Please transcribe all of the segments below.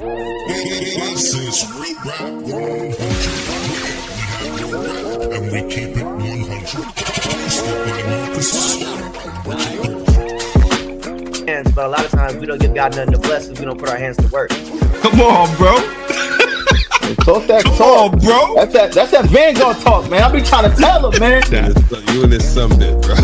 This is Real Rap 100. And we keep it 100. But a lot of times we don't give God nothing to bless if we don't put our hands to work. Come on, bro. Talk that Come talk, on, bro. That's that Vanguard talk, man. I be trying to tell him, man. You and this something, bro.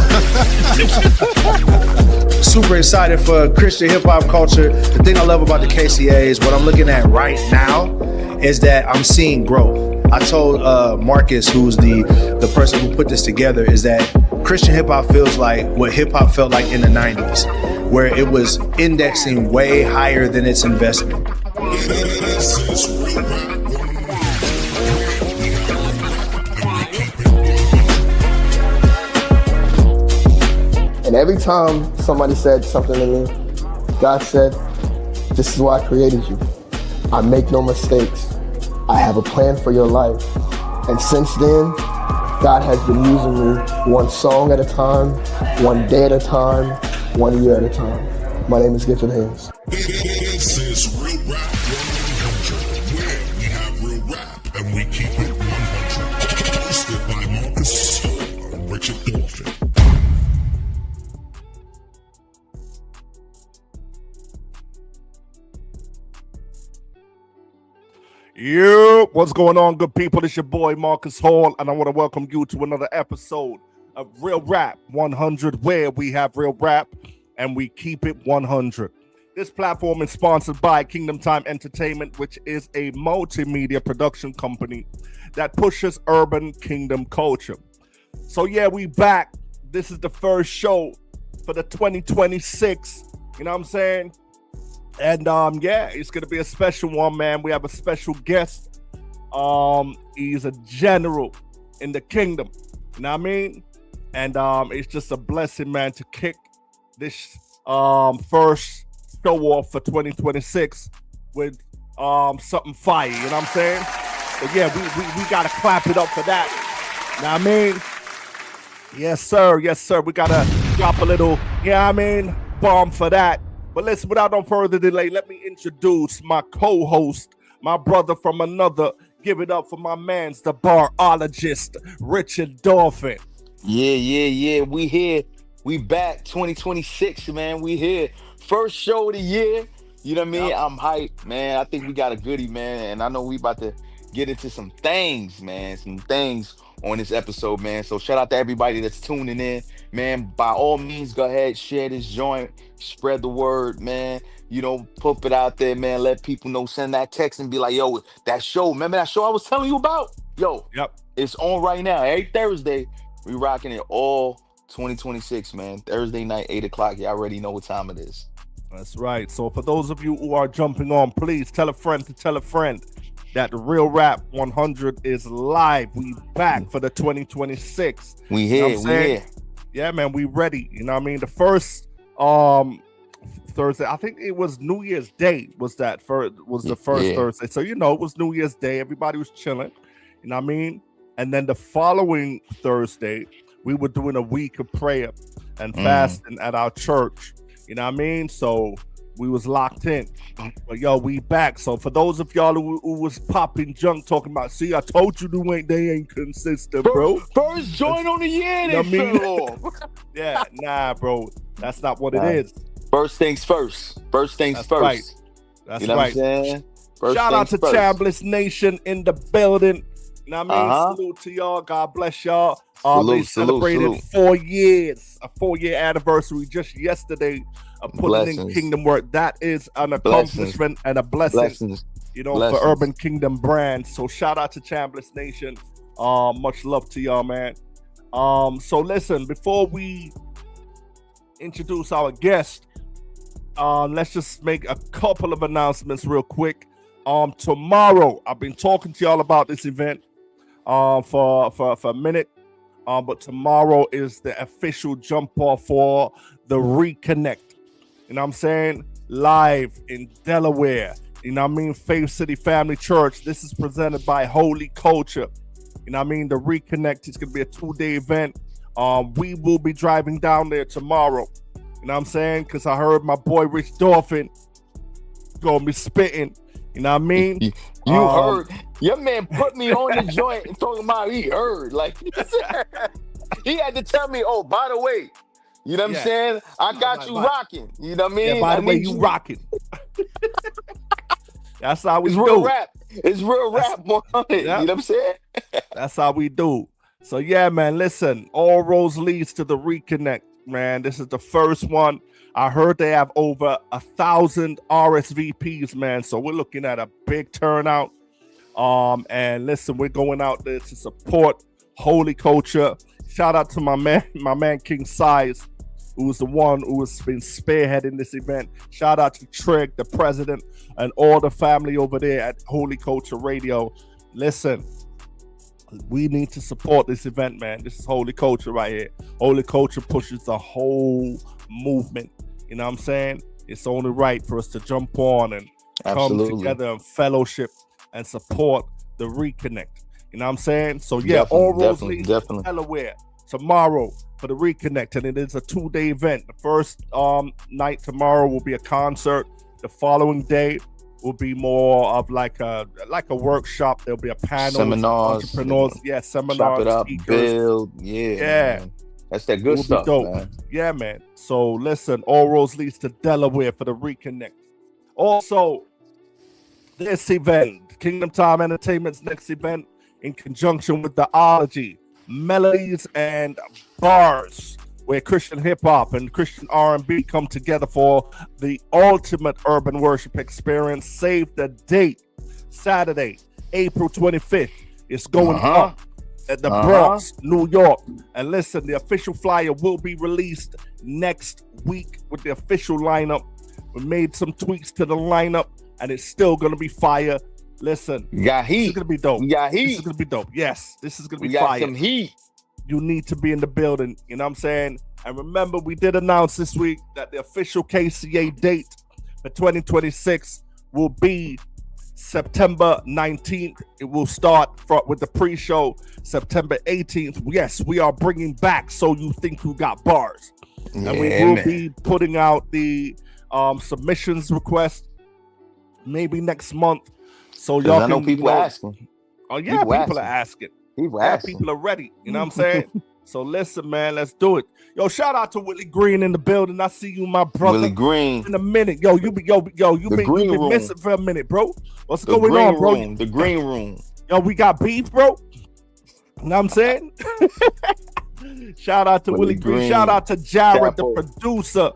Super excited for Christian hip hop culture. The thing I love about the KCA is what I'm looking at right now is that I'm seeing growth. I told Marcus, who's the person who put this together, is that Christian hip hop feels like what hip hop felt like in the 90s, where it was indexing way higher than its investment. And every time somebody said something to me, God said, "This is why I created you. I make no mistakes. I have a plan for your life." And since then, God has been using me one song at a time, one day at a time, 1 year at a time. My name is Gifted Hands. This is Real Rap 100, where we have real rap and we keep it 100. Hosted by Marcus and Richard Dauphin. Yo, what's going on, good people? It's your boy Marcus Hall, and I want to welcome you to another episode of Real Rap 100, where we have real rap and we keep it 100. This platform is sponsored by Kingdom Time Entertainment, which is a multimedia production company that pushes urban kingdom culture. So yeah, we back. This is the first show for the 2026. You know what I'm saying? And yeah, it's gonna be a special one, man. We have a special guest. He's a general in the kingdom. You know what I mean? And it's just a blessing, man, to kick this first show off for 2026 with something fire. You know what I'm saying? But yeah, we gotta clap it up for that. You know what I mean? Yes, sir. Yes, sir. We gotta drop a little, you know what I mean, bomb for that. But listen, without no further delay, let me introduce my co-host, my brother from another. Give it up for my man's the barologist, Richard Dauphin. Yeah. We here. We back 2026, man. We here. First show of the year. You know what I mean? Yep. I'm hyped, man. I think we got a goodie, man. And I know we about to get into some things, man. Some things on this episode, man. So shout out to everybody that's tuning in, man. By all means, go ahead, share this joint, spread the word, man. You know, put it out there, man. Let people know, send that text and be like, yo, that show, remember that show I was telling you about? Yo, yep, it's on right now. Every Thursday, we rocking it all 2026, man. Thursday night, 8 o'clock. Y'all already know what time it is. That's right. So for those of you who are jumping on, please tell a friend to tell a friend that the Real Rap 100 is live. We back for the 2026. We here, you know we here. Yeah, man, we ready. You know what I mean? The first Thursday, I think it was New Year's Day was the first Thursday. So you know, it was New Year's Day. Everybody was chilling. You know what I mean? And then the following Thursday, we were doing a week of prayer and fasting at our church. You know what I mean? So we was locked in. But yo, we back. So for those of y'all who was popping junk talking about, see, I told you they ain't consistent, bro. First joint on the year, they fell off. Yeah, nah, bro. That's not what it is. First things first. First things first. Right. That's you know right. What I'm saying? Shout out to Chambliss Nation in the building. You know what I mean? Salute to y'all. God bless y'all. They celebrated 4 years, a 4-year anniversary just yesterday of putting in kingdom work. That is an accomplishment and a blessing, you know, for Urban Kingdom brand. So shout out to Chambliss Nation. Much love to y'all, man. So listen, before we introduce our guest, let's just make a couple of announcements real quick. Tomorrow, I've been talking to y'all about this event for a minute. But tomorrow is the official jump off for the Reconnect. You know what I'm saying? Live in Delaware. You know what I mean? Faith City Family Church. This is presented by Holy Culture. You know what I mean? The Reconnect is going to be a 2-day event. We will be driving down there tomorrow. You know what I'm saying? Because I heard my boy Rich Dauphin going to be spitting. You know what I mean? You heard. Your man put me on the joint and talking about he heard. Like, he had to tell me, oh, by the way, you know what I'm saying? I got you rocking. You know what I mean? Yeah, by the way, you rocking. That's how we it's do. Real rap. It's real rap, 100. You know what I'm saying? That's how we do. So yeah, man, listen, all roads leads to the reconnect, man. This is the first one. I heard they have over 1,000 RSVPs, man. So we're looking at a big turnout. And listen, we're going out there to support Holy Culture. Shout out to my man King Size, who's the one who has been spearheading this event. Shout out to Trig, the president, and all the family over there at Holy Culture Radio. Listen, we need to support this event, man. This is Holy Culture right here. Holy Culture pushes the whole movement. You know what I'm saying? It's only right for us to jump on and come together and fellowship and support the reconnect. You know what I'm saying? So yeah, all roads lead to Delaware tomorrow for the reconnect, and it is a 2-day event. The first night tomorrow will be a concert. The following day will be more of like a workshop. There'll be a panel, seminars, entrepreneurs, seminars, chop it up, speakers. build, man. That's that good stuff, man. Yeah, man. So listen, all roads leads to Delaware for the reconnect. Also, this event, Kingdom Time Entertainment's next event, in conjunction with the Ology, Melodies and Bars, where Christian hip hop and Christian R&B come together for the ultimate urban worship experience. Save the date, Saturday, April 25th. It's going up at the Bronx, New York. And listen, the official flyer will be released next week with the official lineup. We made some tweaks to the lineup, and it's still going to be fire. Listen, you got heat. This is going to be dope. You got heat. This is going to be dope. Yes, this is going to be got fire. Some heat. You need to be in the building. You know what I'm saying? And remember, we did announce this week that the official KCA date for 2026 will be September 19th. It will start with the pre-show September 18th. Yes, we are bringing back So You Think You Got Bars. And we will be putting out the submissions request maybe next month. So y'all I know people asking. Oh yeah, people are asking. People are ready. You know what I'm saying? So listen, man, let's do it. Yo, shout out to Willie Green in the building. I see you, my brother. Willie Green. In a minute. You been missing for a minute, bro. What's going on, bro? The green room. Yo, we got beef, bro. You know what I'm saying? Shout out to Willie Green. Shout out to Jared, the producer,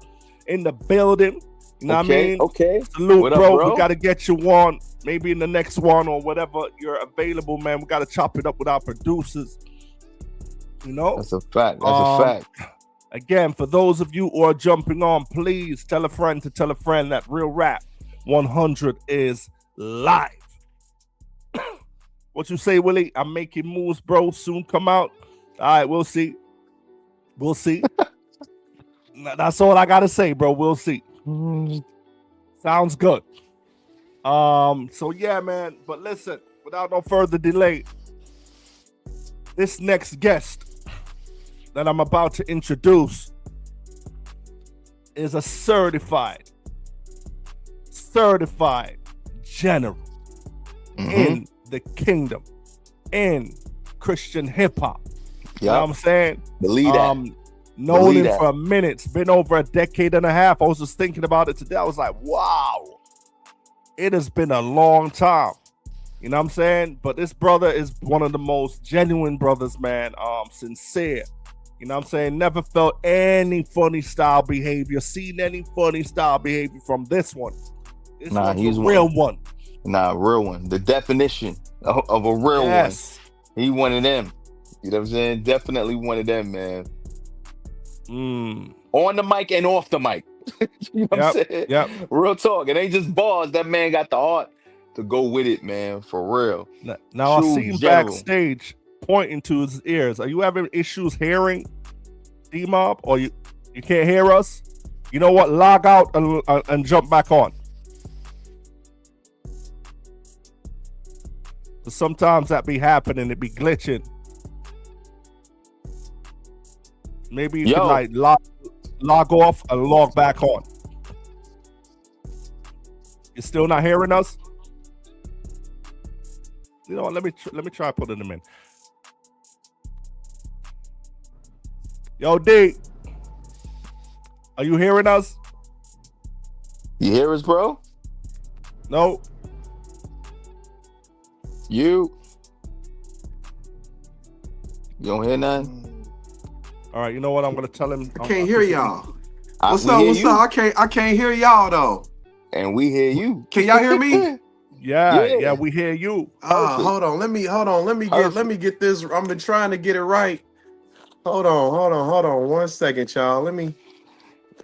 in the building. You know what I mean? Okay. Salute, what up, bro. We got to get you on. Maybe in the next one or whatever you're available, man. We got to chop it up with our producers. You know? That's a fact. That's a fact. Again, for those of you who are jumping on, please tell a friend to tell a friend that Real Rap 100 is live. What you say, Willie? I'm making moves, bro. Soon come out. All right, we'll see. We'll see. That's all I got to say, bro. We'll see. Sounds good. So yeah, man. But listen, without no further delay, this next guest that I'm about to introduce is a certified general in the kingdom, in Christian hip hop. You know what I'm saying? Believe that. Known him for a minute. It's been over a decade and a half. I was just thinking about it today. I was like, wow. It has been a long time. You know what I'm saying? But this brother is one of the most genuine brothers, man. Sincere. You know what I'm saying? Never felt any funny style behavior, seen any funny style behavior from this one. This he's a real one. Real one. The definition of a real one. He one of them. You know what I'm saying? Definitely one of them, man. On the mic and off the mic. You know what I'm saying? Yep. Real talk. It ain't just bars. That man got the heart to go with it, man. For real. Now I see him backstage pointing to his ears. Are you having issues hearing D-Maub, or you can't hear us? You know what? Log out and jump back on. So sometimes that be happening. It be glitching. Maybe you can like log off and log back on. You still not hearing us? You know what? Let me try putting them in. Yo, D, are you hearing us? You hear us, bro? No. You don't hear nothing? All right. You know what? I'm gonna tell him. I can't hear y'all. What's We up? hear What's you, up? I can't hear y'all though. and we hear you. Can y'all hear me? Yeah, we hear you. Hold on. Let me get this. I've been trying to get it right. Hold on. 1 second, y'all. I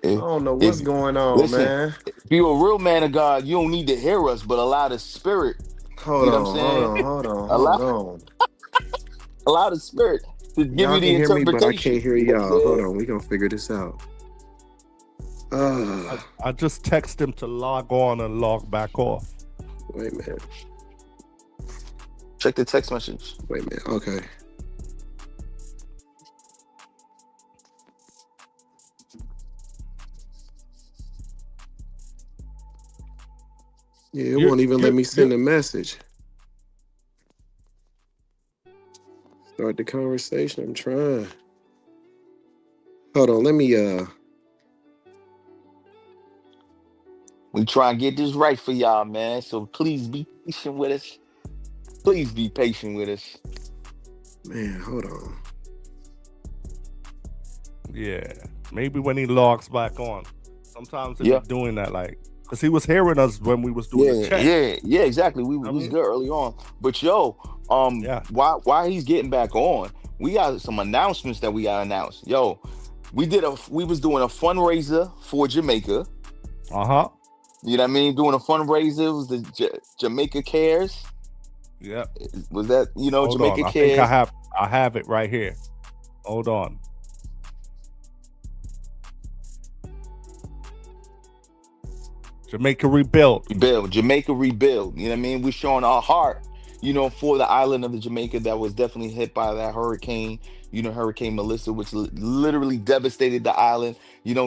don't know what's If going on, listen, man. if you're a real man of God, you don't need to hear us, but allow the spirit. Hold You know what I'm saying? on. Allow the spirit to give Y'all you can the hear me, but I interpretation. can't hear You know what y'all. I'm Hold saying? on, we gonna figure this out. I just text him to log on and log back off. Wait a minute. Check the text message. Wait a minute. Okay. Yeah, it won't even let me send a message. Start the conversation. I'm trying. Hold on. Let me We try and get this right for y'all, man. So please be patient with us. Please be patient with us. man, hold on. Yeah, maybe when he logs back on. Sometimes Yeah. he's doing that, like, because he was hearing us when we was doing the chat. Yeah, exactly. We was good early on. But yo, Yeah. why he's getting back on, we got some announcements that we gotta announce. Yo, we was doing a fundraiser for Jamaica. Uh-huh. You know what I mean? Doing a fundraiser. It was the Jamaica Cares. Yeah. Was that, Hold Jamaica on. I Cares? think I have it right here. Hold on. Jamaica Rebuild. Jamaica Rebuild. You know what I mean? We're showing our heart, for the island of the Jamaica that was definitely hit by that hurricane, Hurricane Melissa, which literally devastated the island.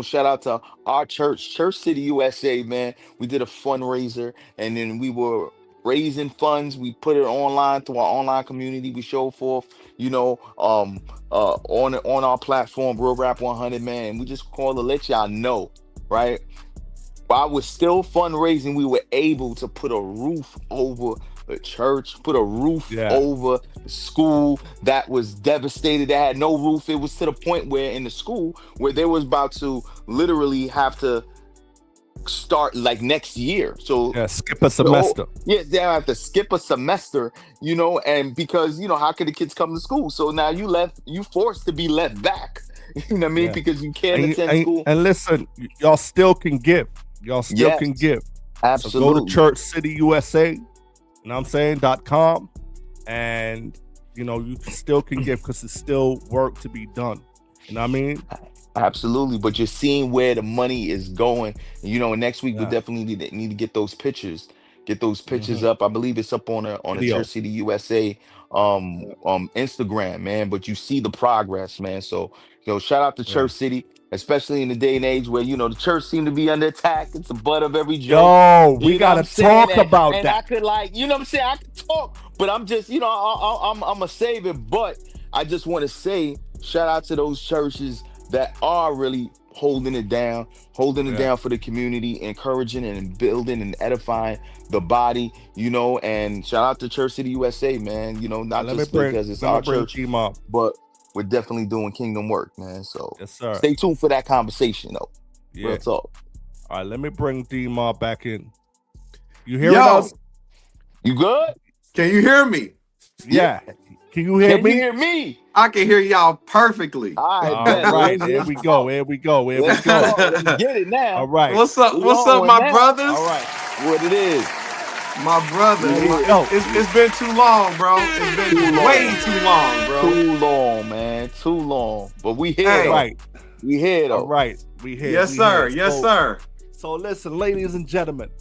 Shout out to our church, Church City, USA, man. We did a fundraiser, and then we were raising funds. We put it online through our online community. We showed forth, on our platform, Real Rap 100, man. And we just called to let y'all know, right? While we're still fundraising, we were able to put a roof over the church, put a roof over the school that was devastated, that had no roof. It was to the point where in the school where they was about to literally have to start like next year. So skip a semester. They have to skip a semester, and because how can the kids come to school? So now you forced to be left back. You know what I mean? Because you can't attend school. And listen, y'all still can give. Y'all still can give. Absolutely. So go to Church City USA, you know what I'm saying, .com, and you still can give because it's still work to be done. You know what I mean? Absolutely. But you're seeing where the money is going. Next week we definitely need to get those pictures. Get those pictures up. I believe it's up on a Church City USA Instagram, man. But you see the progress, man. So shout out to Church City, especially in the day and age where the church seem to be under attack. It's the butt of every joke. Yo, we gotta talk about that. And I could I could talk, but I'm just I'm gonna save it. But I just want to say shout out to those churches that are really holding it down for the community, encouraging and building and edifying the body, and shout out to Church City USA, man. Not just because it's our church, D-Maub. but we're definitely doing kingdom work, man. So yes, sir. Stay tuned for that conversation, though. Yeah. Real talk. All right, let me bring D-Maub back in. You hearing us? You good? Can you hear me? Yeah. Can you hear me? Can you hear me? I can hear y'all perfectly. All right. Here we go. Let's get it now. All right. What's up, my brothers? All right. What it is. My brothers. It's been too long, bro. It's been way too long, bro. Too long, man. Too long. But we here, right. We here, though. All right. We here. Yes, sir. Yes, sir. So listen, ladies and gentlemen,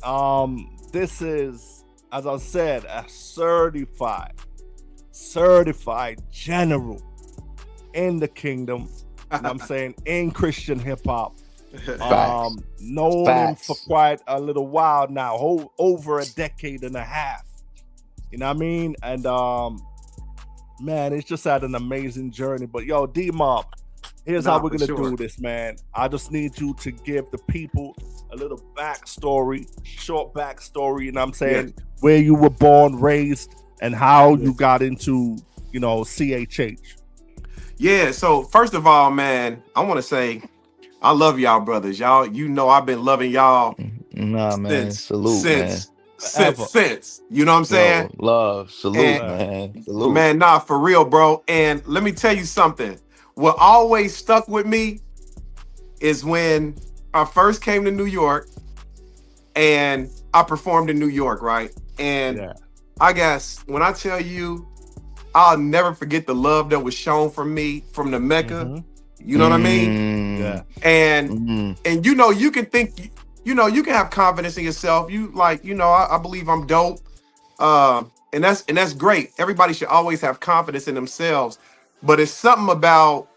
this is, as I said, a certified general in the kingdom. You know what I'm saying, in Christian hip hop. Known him for quite a little while now, over a decade and a half. You know what I mean? And man, it's just had an amazing journey. But yo, D-Maub, here's how we're gonna do this, man. I just need you to give the people a little backstory, short backstory, you know what I'm saying? Yeah. Where you were born, raised, and how you got into, you know, CHH. Yeah, so first of all, man, I want to say I love y'all brothers. Y'all, you know I've been loving y'all since, you know what I'm saying? Yo, love, salute, man. Salute. Man, nah, for real, bro. And let me tell you something. What always stuck with me is when I first came to New York and I performed in New York, right? And I guess when I tell you, I'll never forget the love that was shown from me from the Mecca. You know what I mean? Yeah. And and you know, you can think, you know, you can have confidence in yourself. You like, you know, I believe I'm dope. And that's great. Everybody should always have confidence in themselves. But it's something about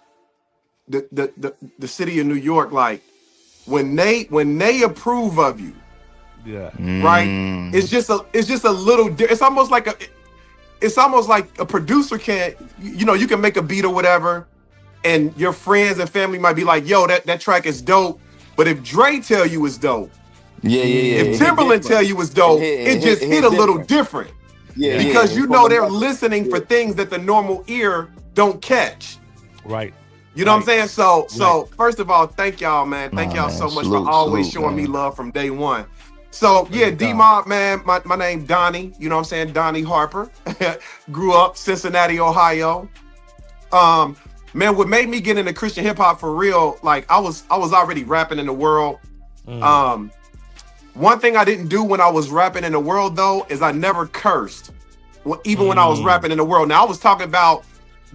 the city of New York, like when they approve of you, right? It's just a little. It's almost like a producer can, you know, you can make a beat or whatever, and your friends and family might be like, "Yo, that track is dope." But if Dre tell you it's dope, if Timberland tell you it's dope, it just hit a little different. Because you know they're listening for things that the normal ear don't catch. Right. You know what I'm saying? So first of all, thank y'all, man. Thank y'all so much for always showing me love from day one. So yeah, D-Maub, man, my name Donnie, you know what I'm saying? Donnie Harper. Grew up Cincinnati, Ohio. Man, what made me get into Christian hip hop for real, like I was already rapping in the world. One thing I didn't do when I was rapping in the world though is I never cursed. Even when I was rapping in the world. Now I was talking about,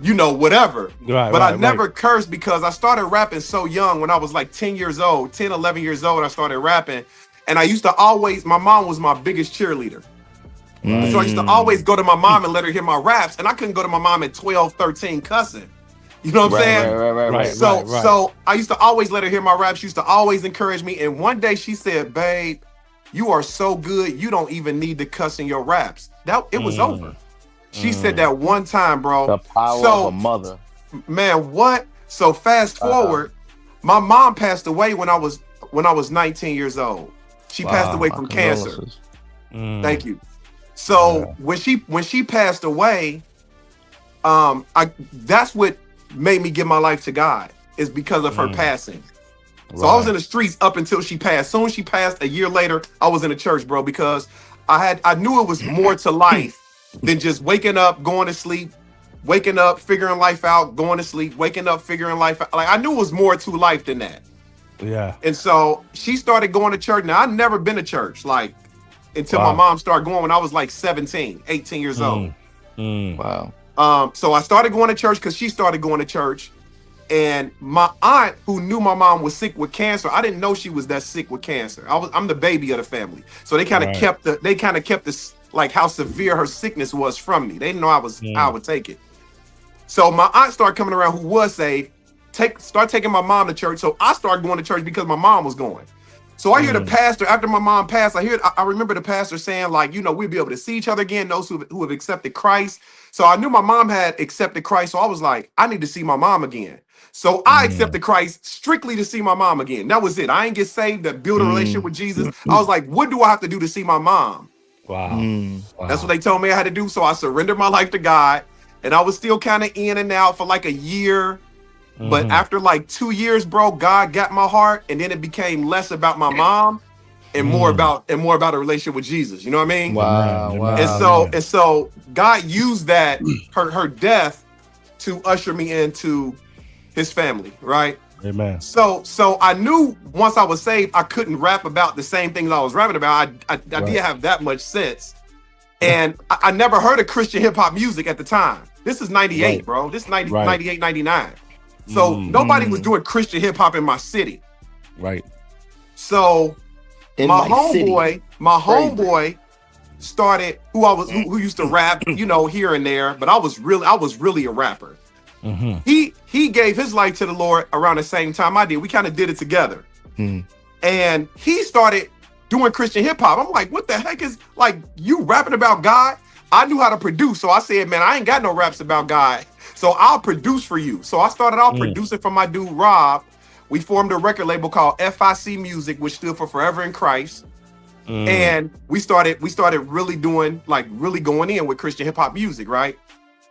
you know, whatever. But I never cursed because I started rapping so young when I was like 10 years old, 10, 11 years old, I started rapping. And I used to always, my mom was my biggest cheerleader. So I used to always go to my mom and let her hear my raps. And I couldn't go to my mom at 12, 13 cussing. You know what I'm saying? So I used to always let her hear my raps. She used to always encourage me. And one day she said, "Babe, you are so good. You don't even need to cuss in your raps." It was over. She said that one time, bro. The power of a mother. Man, what? So fast forward, my mom passed away when I was 19 years old. She passed away from cancer. Thank you. So when she passed away, that's what made me give my life to God, is because of her passing. So I was in the streets up until she passed. Soon as she passed, a year later, I was in the church, bro, because I knew it was more to life than just waking up, going to sleep, waking up, figuring life out, going to sleep, waking up, figuring life out. Like I knew it was more to life than that. Yeah. And so she started going to church. Now I'd never been to church like until my mom started going when I was like 17, 18 years old. Wow. So I started going to church because she started going to church. And my aunt, who knew my mom was sick with cancer, I didn't know she was that sick with cancer. I'm the baby of the family. So they kind of kept this like how severe her sickness was from me. They didn't know I would take it. So my aunt started coming around, who was saved, start taking my mom to church. So I started going to church because my mom was going. So I hear the pastor, after my mom passed, I remember the pastor saying, like, you know, we'll be able to see each other again, those who have accepted Christ. So I knew my mom had accepted Christ. So I was like, I need to see my mom again. So I accepted Christ strictly to see my mom again. That was it. I ain't get saved to build a relationship with Jesus. I was like, what do I have to do to see my mom? Wow. That's what they told me I had to do. So I surrendered my life to God. And I was still kind of in and out for like a year. But after like 2 years, bro, God got my heart. And then it became less about my mom and more about a relationship with Jesus. You know what I mean? Wow. And so God used that, her death, to usher me into his family, right? Amen. So I knew once I was saved, I couldn't rap about the same things I was rapping about. I did have that much sense. And I never heard of Christian hip hop music at the time. This is 98, bro. This is 98, 99. So nobody was doing Christian hip hop in my city. Right. So my homeboy started, who used to rap, you know, here and there, but I was really a rapper. He gave his life to the Lord around the same time I did. We kind of did it together. And he started doing Christian hip hop. I'm like, what the heck is, like, you rapping about God? I knew how to produce. So I said, man, I ain't got no raps about God. So I'll produce for you. So I started out producing for my dude Rob. We formed a record label called FIC Music, which stood for Forever in Christ. And we started really doing, like, really going in with Christian hip hop music, right?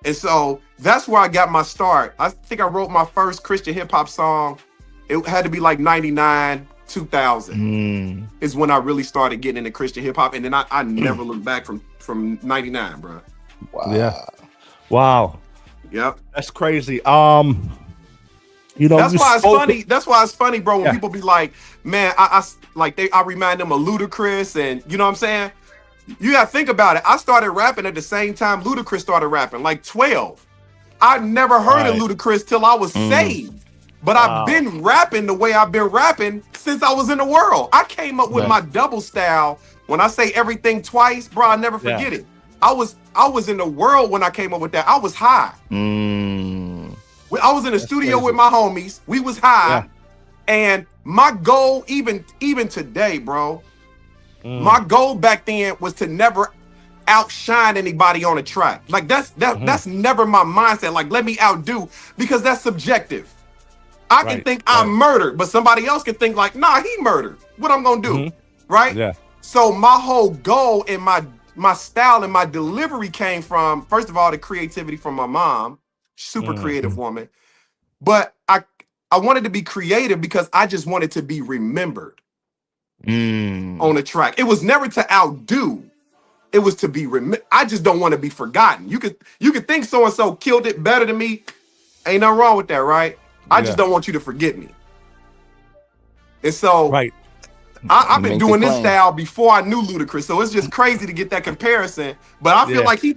And so that's where I got my start. I think I wrote my first Christian hip hop song. It had to be like 99, 2000 is when I really started getting into Christian hip hop. And then I never looked back from 99, bro. Wow. Yeah. Wow. Yep. That's crazy. You know, that's why it's funny. That's why it's funny, bro. When Yeah. people be like, "Man, I remind them of Ludacris," and you know what I'm saying. You gotta think about it. I started rapping at the same time Ludacris started rapping, like 12. I never heard of Ludacris till I was saved, but I've been rapping the way I've been rapping since I was in the world. I came up with my double style. When I say everything twice, bro, I never forget it. I was in the world when I came up with that. I was high. I was in the studio with my homies. We was high, and my goal, even today, bro, my goal back then was to never outshine anybody on a track. Like that's never my mindset. Like, let me outdo, because that's subjective. I can think I murdered, but somebody else can think like, nah, he murdered. What I'm gonna do, right? Yeah. So my whole goal and my style and my delivery came from, first of all, the creativity from my mom. Super creative woman. But I wanted to be creative because I just wanted to be remembered on a track. It was never to outdo. It was to be I just don't want to be forgotten. You could think so-and-so killed it better than me. Ain't nothing wrong with that, right? I just don't want you to forget me. And so I've been doing this style before I knew Ludacris, so it's just crazy to get that comparison. But I feel like he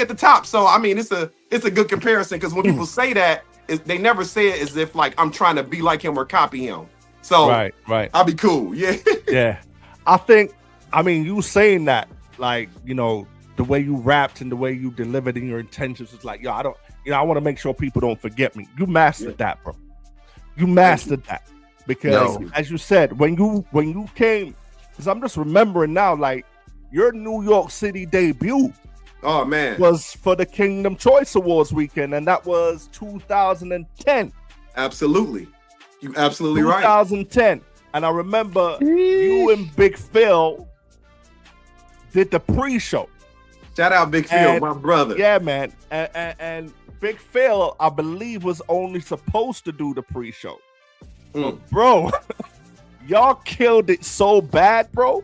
at the top. So I mean, it's a good comparison, because when people say that, they never say it as if like I'm trying to be like him or copy him. So I'll be cool. Yeah. Yeah. I mean, you saying that, like, you know, the way you rapped and the way you delivered in your intentions was like, yo, I want to make sure people don't forget me. You mastered that, bro. You mastered that. Because as you said, when you came, because I'm just remembering now, like, your New York City debut was for the Kingdom Choice Awards weekend, and that was 2010. Absolutely. You absolutely 2010. And I remember you and Big Phil did the pre-show. Shout out Big Phil, my brother. Yeah, man. And Big Phil, I believe, was only supposed to do the pre-show. Bro, y'all killed it so bad, bro.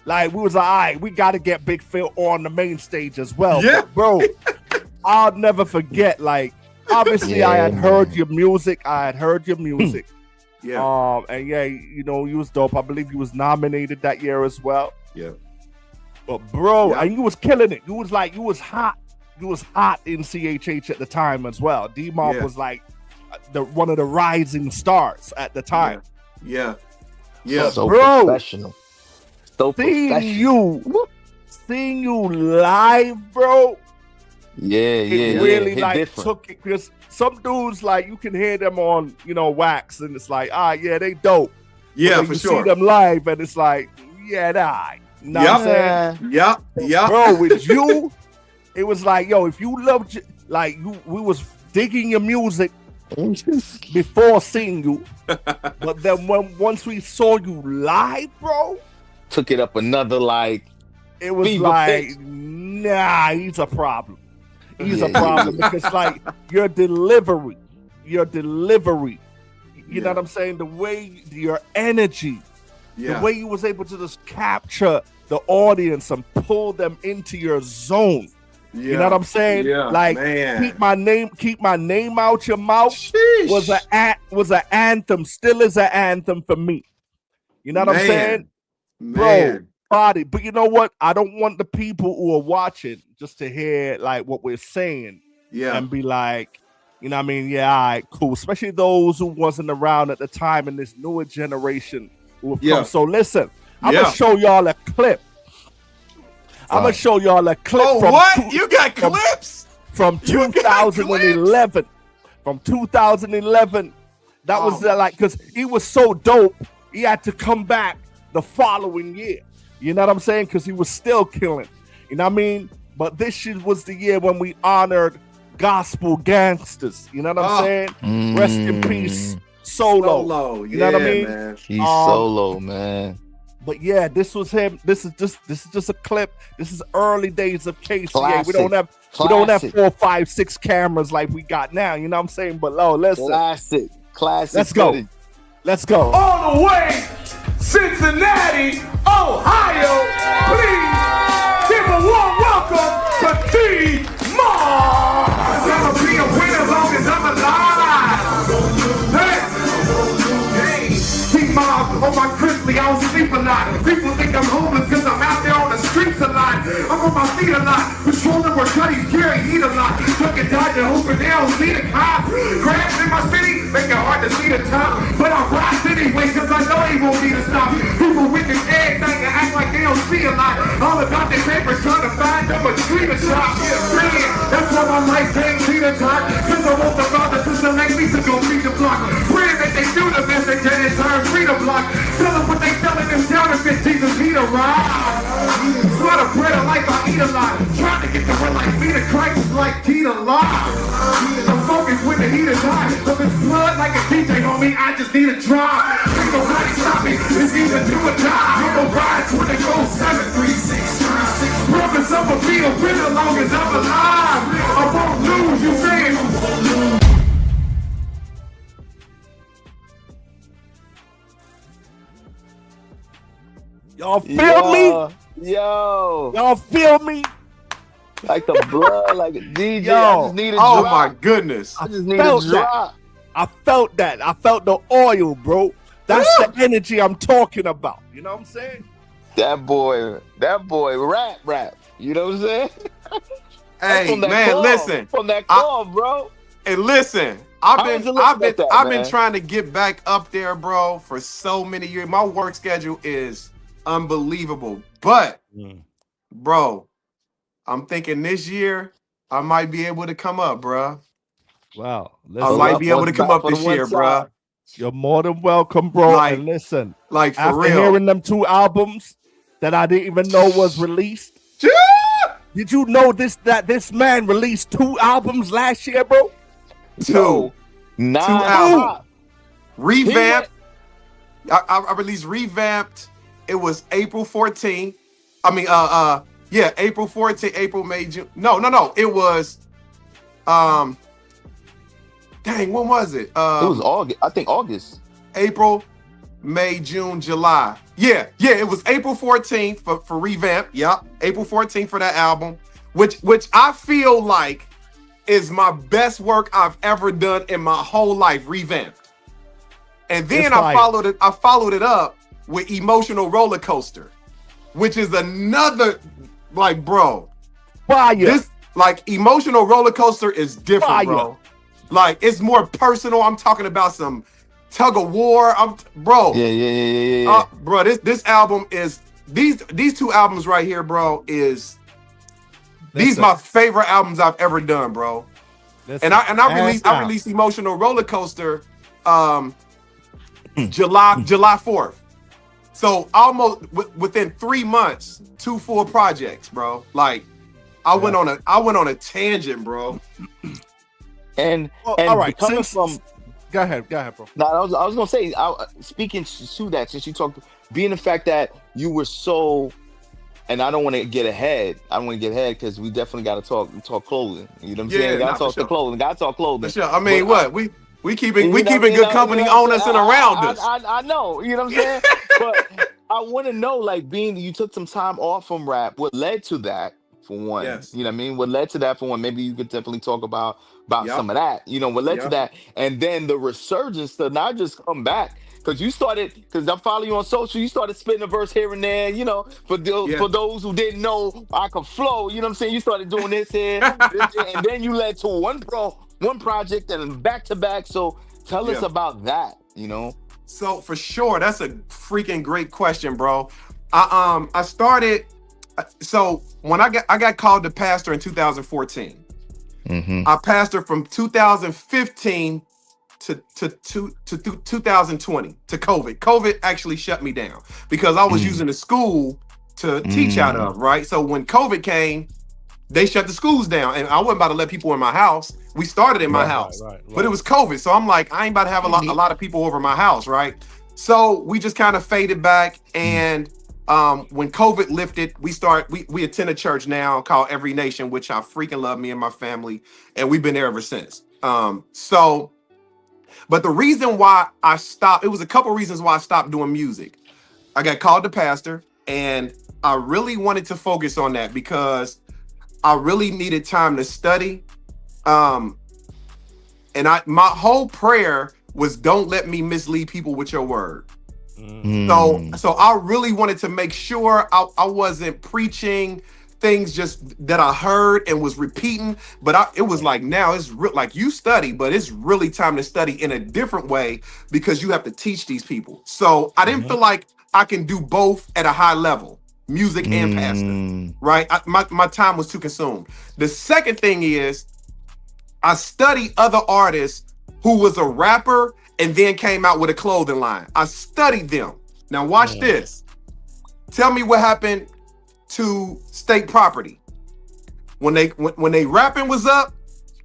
Like, we was like, all right, we got to get Big Phil on the main stage as well. Yeah. But bro, I'll never forget, like, obviously I had heard your music. Yeah. And yeah, you know, you was dope. I believe you was nominated that year as well. Yeah. But bro, and you was killing it. You was hot. You was hot in CHH at the time as well. D-Maub was like one of the rising stars at the time. Yeah. So bro, professional. So seeing you live, bro. It really like different. Took it, because some dudes, like, you can hear them on, you know, wax, and it's like, they dope. Yeah, for you sure. See them live, and it's like, Know what I'm saying? Yeah. Bro, with you, it was like, yo, if you loved, like, we was digging your music before seeing you, but then once we saw you live, bro, took it up another, like, it was like, nah, he's a problem. He's a problem because, like, your delivery, you know what I'm saying? The way, your energy, the way you was able to just capture the audience and pull them into your zone. You know what I'm saying? Yeah, like, man. keep my name out your mouth. Sheesh. was an anthem, still is an anthem for me. You know what I'm saying? Bro, body. But you know what? I don't want the people who are watching just to hear, like, what we're saying and be like, you know what I mean? Yeah, all right, cool. Especially those who wasn't around at the time in this newer generation who have come. So listen, I'm going to show y'all a clip. I'm going to show y'all a clip. Oh, from what? You got clips? From 2011. From 2011. That was like, because he was so dope, he had to come back the following year. You know what I'm saying? Because he was still killing. You know what I mean? But this shit was the year when we honored gospel gangsters. You know what I'm saying? Rest in peace, Solo. You know what I mean? Man. He's Solo, man. But yeah, this was him. This is just a clip. This is early days of KCA. Classic. We don't have 4, 5, 6 cameras like we got now. You know what I'm saying? But listen. Classic. Let's go. footage. Let's go. All the way, Cincinnati, Ohio. Please give a warm welcome to D-Maub. I'ma be a winner as long as I'm alive. Hey, D-Maub on my crisply, I don't sleep a lot. People think I'm homeless because I'm out there on the streets a lot. I'm on my feet a lot, patrolling where Cuddy's carry heat a lot. Tucking, dodging, hoping they don't see the cops. Crabs in my city, make it hard to see the top. But I rise anyway, cause I know he won't need to stop. People witness everything and act like they don't see a lot. All about their papers trying to find them a tree to chop. Man, that's why my life ain't see the top. Cause I want the father to select me to go feed the block. Praying that they do the best they can in turn free the block. Tell them what they telling them counterfeit Jesus he the ride. Swear the bread of life I eat a lot. Trying to get the one like me to Christ is like T the lie. I'm focused when the heat is hot. But it's blood like a DJ, homie, I just need a drive. Ain't nobody stop me, it's either do or die. I'm gon' ride 24/7, 3-6. Promise I'ma be a winner long as I'm alive. I won't lose, you saying? Y'all feel me? Yo. Y'all feel me? Like the blood, like a DJ. Yo. I just need a Oh drop. my goodness. I just need a felt drop. I felt that. I felt the oil, bro. That's the energy I'm talking about. You know what I'm saying? That boy, rap. You know what I'm saying? Hey, From that man, club, listen. From that club, bro. Hey, listen. How's I've it been looking at that, I've man? been trying to get back up there, bro, for so many years. My work schedule is unbelievable. But bro, I'm thinking this year I might be able to come up, bro. Wow. I might be able to come up this year, bro. You're more than welcome, bro. Like- and listen, Like for after real. hearing them 2 albums that I didn't even know was released, did you know that this man released 2 albums last year, bro? Two. Nah. Revamped. I released Revamped. It was April 14th. I mean, yeah, April 14th, April, May, June. No. It was, dang, when was it? It was August. I think August. April, May, June, July. Yeah, it was April 14th for Revamp. Yep, April 14th for that album, which I feel like is my best work I've ever done in my whole life, Revamped. And then I followed it up with Emotional Roller Coaster, which is another, like, bro. Fire. This, like, Emotional Roller Coaster is different, Fire. bro. Like, it's more personal. I'm talking about some tug of war. Bro. Yeah. Bro, this album is, these 2 albums right here, bro, is, these my favorite albums I've ever done, bro. Listen, And I released Emotional Roller Coaster July 4th. So almost within 3 months, 2 full projects, bro. Like I went on a tangent, bro. And all right, coming from, go ahead, bro. no, I was gonna say, speaking to that, since you talked, being the fact that you were so, and I don't want to get ahead. I don't want to get ahead because we definitely got to talk clothing. You know what I'm saying? Got to talk the clothing. Got to talk clothing. For sure. I mean, But what we keeping good company on us and around us. I know. You know what I'm saying? But I want to know, like, being you took some time off from rap, what led to that? For one, Yes. You know what I mean? What led to that? For one, maybe you could definitely talk about Yep. some of that. You know, what led to Yep. that, and then the resurgence to not just come back. Because you started, because I follow you on social, you started spitting a verse here and there, you know, for those who didn't know I could flow, you know what I'm saying? You started doing this here, and then you led to one project and back to back. So tell us about that, you know? So for sure, that's a freaking great question, bro. I started, so when I got called to pastor in 2014, I pastored from 2015 to 2020 to COVID. COVID actually shut me down because I was using the school to teach out of, right? So when COVID came, they shut the schools down, and I wasn't about to let people in my house. We started in my house, but it was COVID, so I'm like, I ain't about to have a lot of people over my house, right? So we just kind of faded back, and when COVID lifted, we attend a church now called Every Nation, which I freaking love, me and my family, and we've been there ever since. But the reason why I stopped, it was a couple reasons why I stopped doing music. I got called to pastor, and I really wanted to focus on that because I really needed time to study. And my whole prayer was, don't let me mislead people with your word. So I really wanted to make sure I wasn't preaching things just that I heard and was repeating, but it was like, now it's like you study, but it's really time to study in a different way because you have to teach these people. So I didn't feel like I can do both at a high level, music and pastor, right? My time was too consumed. The second thing is I studied other artists who was a rapper and then came out with a clothing line. I studied them. Now watch this. Tell me what happened to State Property. When they rapping was up,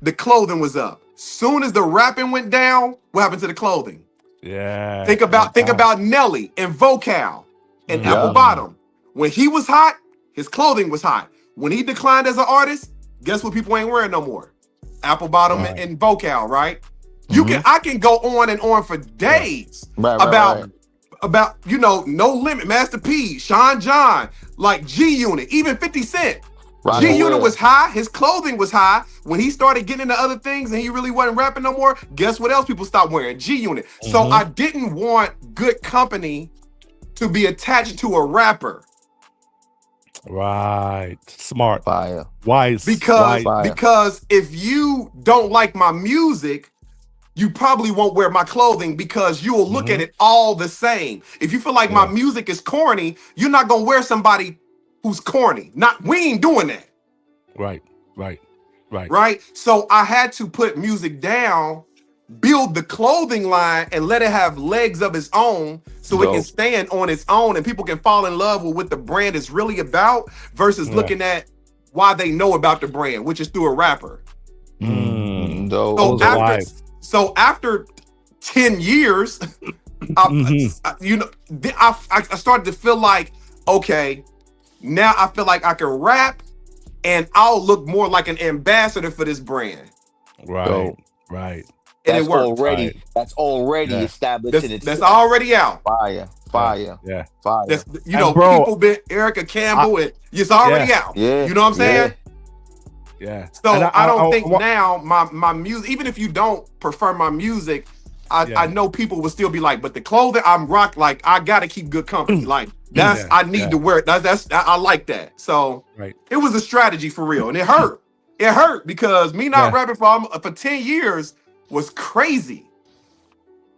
the clothing was up. Soon as the rapping went down, what happened to the clothing? Yeah. Think about Nelly and Vocal and Apple Bottom. When he was hot, his clothing was hot. When he declined as an artist, guess what people ain't wearing no more? Apple Bottom and Vocal, right? I can go on and on for days about No Limit, Master P, Sean John, like G Unit, even 50 Cent. G Unit was high, his clothing was high. When he started getting into other things and he really wasn't rapping no more, guess what else people stopped wearing? G Unit. So I didn't want good company to be attached to a rapper. Right. Smart. Fire. Wise. Because if you don't like my music, you probably won't wear my clothing because you will look at it all the same. If you feel like my music is corny, you're not gonna wear somebody who's corny. We ain't doing that. Right. So I had to put music down, build the clothing line, and let it have legs of its own so it can stand on its own and people can fall in love with what the brand is really about versus looking at why they know about the brand, which is through a rapper. So after 10 years, I started to feel like, okay, now I feel like I can rap and I'll look more like an ambassador for this brand. Right. And that's it worked. That's already established in itself. That's already out. Fire. Yeah. Fire. That's, people been Erica Campbell, and it's already out. Yeah. You know what I'm saying? Yeah. So I don't think now my music, even if you don't prefer my music, I know people will still be like, but the clothing I'm rock, like I gotta keep good company. Like I need to wear it. I like that. So it was a strategy for real, and it hurt. It hurt because me not rapping for 10 years was crazy.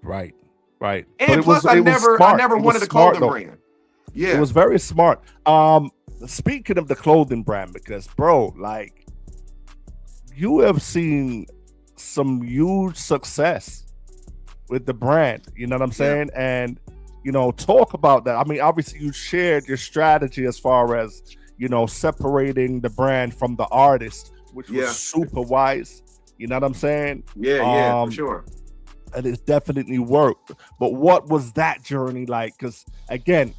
Right. And plus, I never wanted a clothing brand. Yeah, it was very smart. Speaking of the clothing brand, because bro, like, you have seen some huge success with the brand, you know what I'm saying? And, talk about that. I mean, obviously you shared your strategy as far as, separating the brand from the artist, which was super wise. You know what I'm saying? Yeah, for sure. And it definitely worked. But what was that journey like? Because again,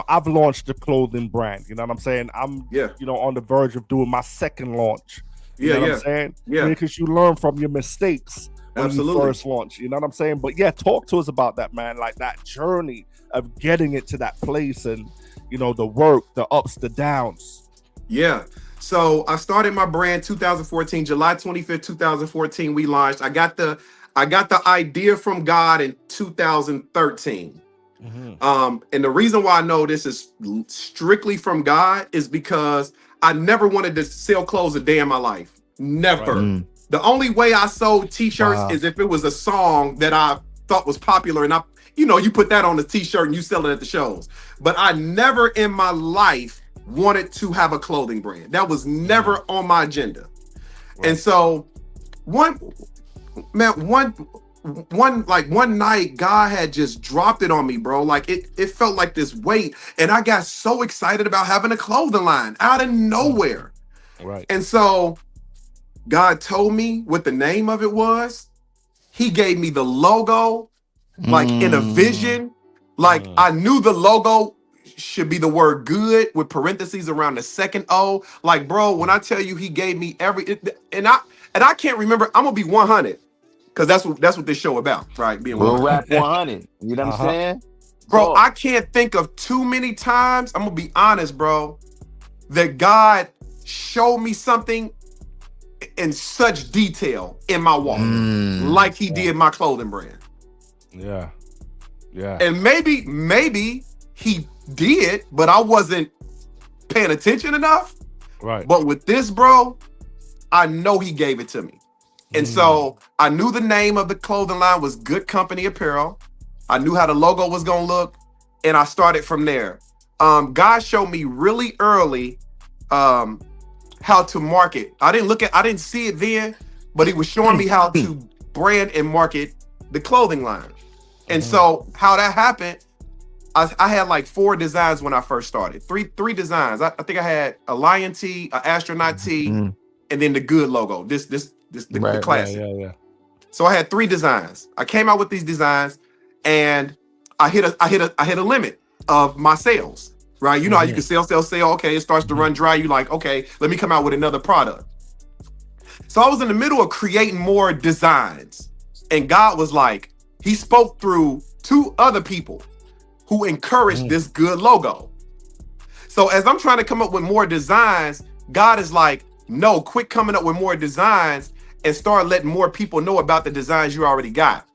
I've launched a clothing brand, you know what I'm saying? I'm, on the verge of doing my second launch. You know what I'm saying? Yeah. Because you learn from your mistakes when you first launch. You know what I'm saying? But talk to us about that, man. Like that journey of getting it to that place and, the work, the ups, the downs. Yeah. So I started my brand 2014, July 25th, 2014, we launched. I got the idea from God in 2013. And the reason why I know this is strictly from God is because I never wanted to sell clothes a day in my life. Never. The only way I sold t-shirts is if it was a song that I thought was popular and you put that on the t-shirt and you sell it at the shows. But I never in my life wanted to have a clothing brand. That was never on my agenda. And so one one night, God had just dropped it on me, bro. Like it felt like this weight, and I got so excited about having a clothing line out of nowhere. Right. And so God told me what the name of it was. He gave me the logo, like in a vision. Like I knew the logo should be the word good with parentheses around the second O. Like, bro, when I tell you he gave me and I can't remember, I'm gonna be 100. Because that's what this show about, right? Being Real 100. rap 100. You know what I'm saying? Bro, So, I can't think of too many times, I'm gonna be honest, bro, that God showed me something in such detail in my walk, like he did my clothing brand. Yeah. Yeah. And maybe he did, but I wasn't paying attention enough. Right. But with this, bro, I know he gave it to me. And so I knew the name of the clothing line was Good Company Apparel. I knew how the logo was gonna look, and I started from there. God showed me really early how to market. I didn't see it then, but he was showing me how to brand and market the clothing line. And so how that happened, I had like 4 designs when I first started. Three designs. I think I had a lion tee, an astronaut tee, and then the good logo. The classic. Yeah. So I had 3 designs. I came out with these designs, and I hit a limit of my sales. Right? You know how you can sell. Okay, it starts to run dry. You like, okay, let me come out with another product. So I was in the middle of creating more designs, and God was like, he spoke through 2 other people who encouraged this good logo. So as I'm trying to come up with more designs, God is like, no, quit coming up with more designs and start letting more people know about the designs you already got.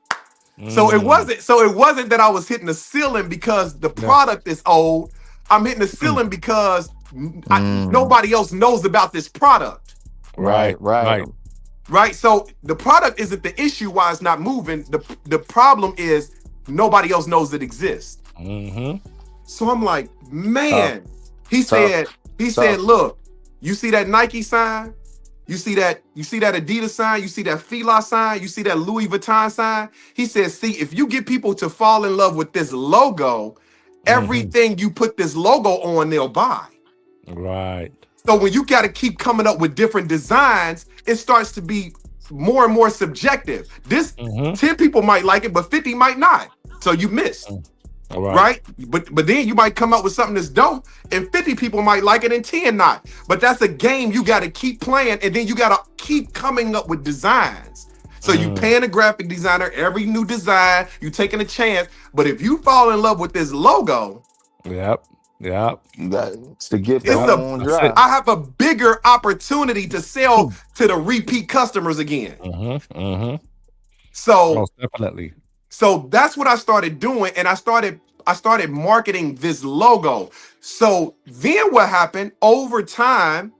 So it wasn't that I was hitting the ceiling because the product is old. I'm hitting the ceiling because nobody else knows about this product. right. Right. So the product isn't the issue why it's not moving. The problem is nobody else knows it exists. So I'm like, man, he said, look, you see that Nike sign? You see that Adidas sign? You see that Fila sign? You see that Louis Vuitton sign? He says, see, if you get people to fall in love with this logo, everything you put this logo on, they'll buy. Right. So when you got to keep coming up with different designs, it starts to be more and more subjective. This 10 people might like it, but 50 might not. So you missed. Right? But then you might come up with something that's dope, and 50 people might like it and 10 not. But that's a game you got to keep playing, and then you got to keep coming up with designs. So you paying a graphic designer every new design, you taking a chance. But if you fall in love with this logo, That's the gift. I have a bigger opportunity to sell to the repeat customers again. So most definitely. So that's what I started doing, and I started marketing this logo. So then what happened over time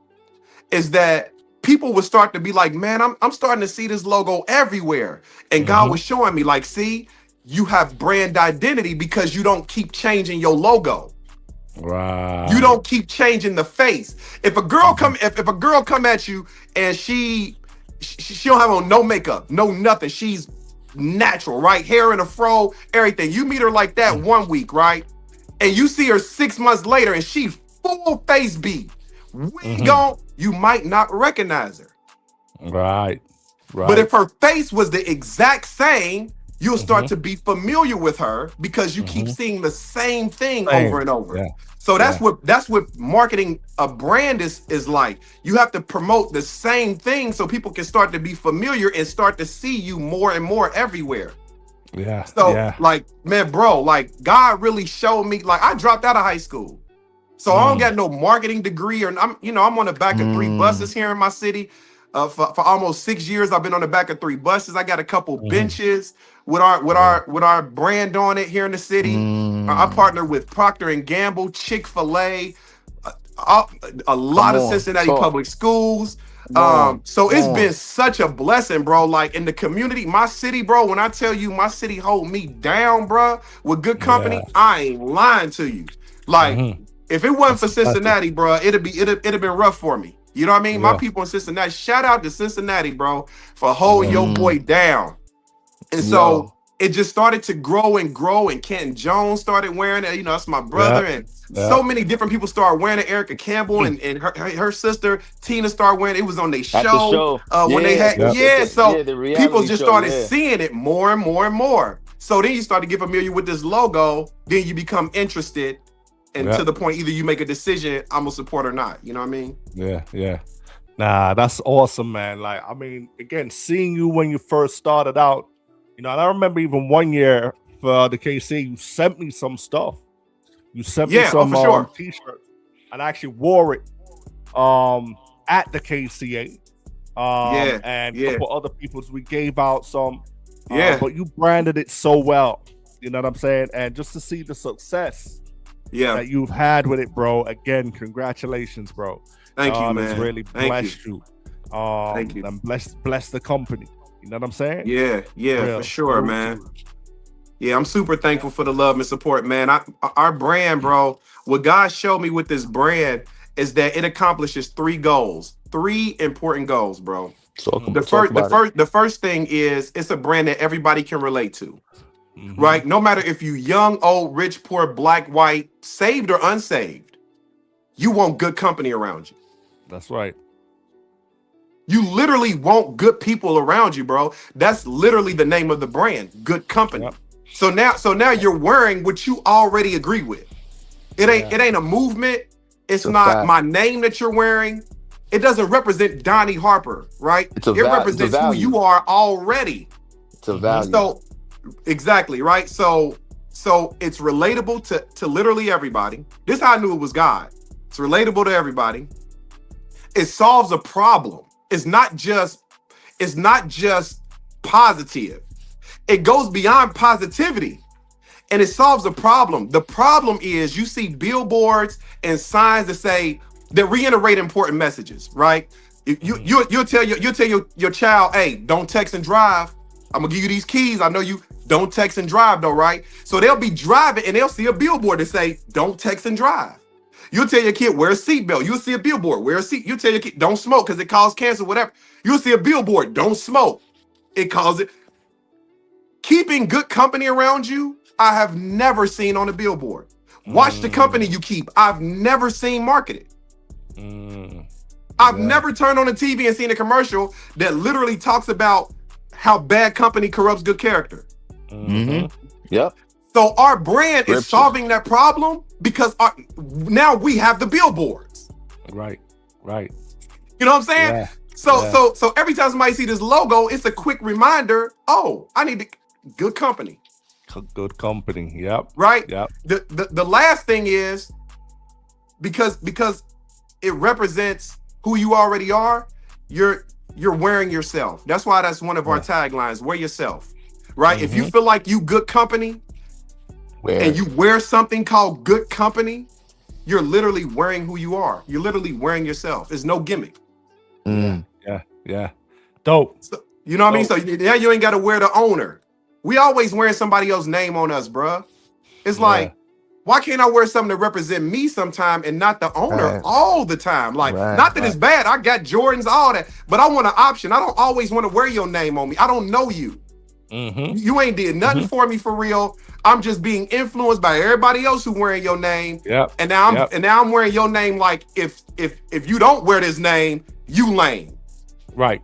is that people would start to be like, man, I'm starting to see this logo everywhere. And God was showing me, like, see, you have brand identity because you don't keep changing your logo. Right. You don't keep changing the face. If a girl come at you and she don't have on no makeup, no nothing, she's natural, right? Hair in a fro, everything. You meet her like that 1 week, right? And you see her 6 months later and she full face beat. You might not recognize her. Right. But if her face was the exact same, you'll start to be familiar with her because you keep seeing the same thing over and over. Yeah. So that's what marketing a brand is like. You have to promote the same thing so people can start to be familiar and start to see you more and more everywhere. Yeah. So like, man, bro, like God really showed me, like I dropped out of high school. So I don't got no marketing degree, or I'm on the back of 3 buses here in my city. For almost 6 years, I've been on the back of 3 buses. I got a couple benches with our brand on it here in the city. I partner with Procter and Gamble, Chick-fil-A, a lot of Cincinnati public schools. So it's been such a blessing, bro. Like in the community, my city, bro. When I tell you my city hold me down, bro, with good company, I ain't lying to you. Like if it wasn't for Cincinnati, bro, it'd have been rough for me. You know what I mean? My people in Cincinnati, shout out to Cincinnati, bro, for holding your boy down. And so it just started to grow and grow. And Kenton Jones started wearing it. You know, that's my brother. And so many different people started wearing it. Erica Campbell and her sister Tina started wearing it. It was on their show. When they had so people just started seeing it more and more and more. So then you start to get familiar with this logo. Then you become interested, and to the point either you make a decision, I'm gonna support or not. You know what I mean? Yeah. Nah, that's awesome, man. Like, I mean, again, seeing you when you first started out, you know, and I remember even one year for the KC, you sent me some stuff. You sent me some t-shirts, and I actually wore it at the KCA. And a couple other people's, we gave out some. But you branded it so well. You know what I'm saying? And just to see the success that you've had with it, bro. Again, congratulations, bro. Thank you, man. It's really blessed you. Thank you. And bless the company. You know what I'm saying? Yeah, for sure, man. Yeah, I'm super thankful for the love and support, man. Our brand, bro, what God showed me with this brand is that it accomplishes 3 goals, 3 important goals, bro. The first thing is it's a brand that everybody can relate to, right? No matter if you young, old, rich, poor, black, white, saved or unsaved, you want good company around you. That's right. You literally want good people around you, bro. That's literally the name of the brand, good company. Yep. So now you're wearing what you already agree with. It ain't a movement. It's not my name that you're wearing. It doesn't represent Donnie Harper, right? It represents who you are already. It's a value. So exactly, right? So it's relatable to literally everybody. This is how I knew it was God. It's relatable to everybody. It solves a problem. It's not just positive. It goes beyond positivity. And it solves a problem. The problem is you see billboards and signs that reiterate important messages, right? You'll tell your child, hey, don't text and drive. I'm gonna give you these keys. I know you don't text and drive though, right? So they'll be driving and they'll see a billboard that say, don't text and drive. You'll tell your kid, wear a seatbelt. You'll see a billboard, wear a seat. You'll tell your kid, don't smoke because it causes cancer, whatever. You'll see a billboard, don't smoke. It causes it. Keeping good company around you, I have never seen on a billboard. Watch the company you keep. I've never seen marketed. I've never turned on the TV and seen a commercial that literally talks about how bad company corrupts good character. Yep. So our brand is solving that problem because now we have the billboards. Right. You know what I'm saying? Yeah. So every time somebody see this logo, it's a quick reminder. Oh, I need good company. Good company. Yep. Right. Yep. The last thing is because it represents who you already are. You're wearing yourself. That's why that's one of our taglines. Wear yourself. Right. If you feel like you good company and you wear something called good company, you're literally wearing who you are. You're literally wearing yourself. There's no gimmick. Yeah. Dope. So, you know what I mean? So now you ain't got to wear the owner. We always wearing somebody else's name on us, bruh. It's like, why can't I wear something that represent me sometime and not the owner all the time? Like, not that it's bad. I got Jordans, all that, but I want an option. I don't always want to wear your name on me. I don't know you. You ain't did nothing for me for real. I'm just being influenced by everybody else who wearing your name. And now I'm wearing your name. Like if you don't wear this name, you lame. Right.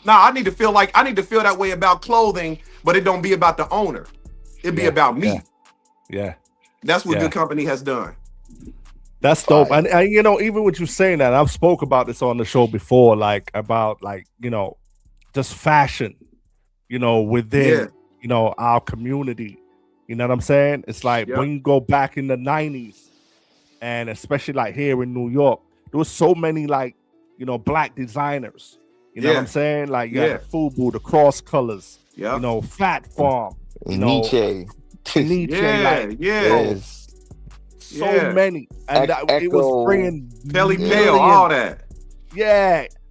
Now I need to feel that way about clothing, but it don't be about the owner. It be about me. Yeah. That's what good company has done. That's dope. And you know, even with you saying that, I've spoke about this on the show before, about you know, just fashion, you know, within you know, our community. You know what I'm saying? It's like when you go back in the 90s, and especially like here in New York, there was so many you know, black designers. You know what I'm saying? Like you had the FUBU, the Cross Colors, you know, Fat Farm, you know, Nietzsche, so many, and it was bringing Pelly Pale, all that.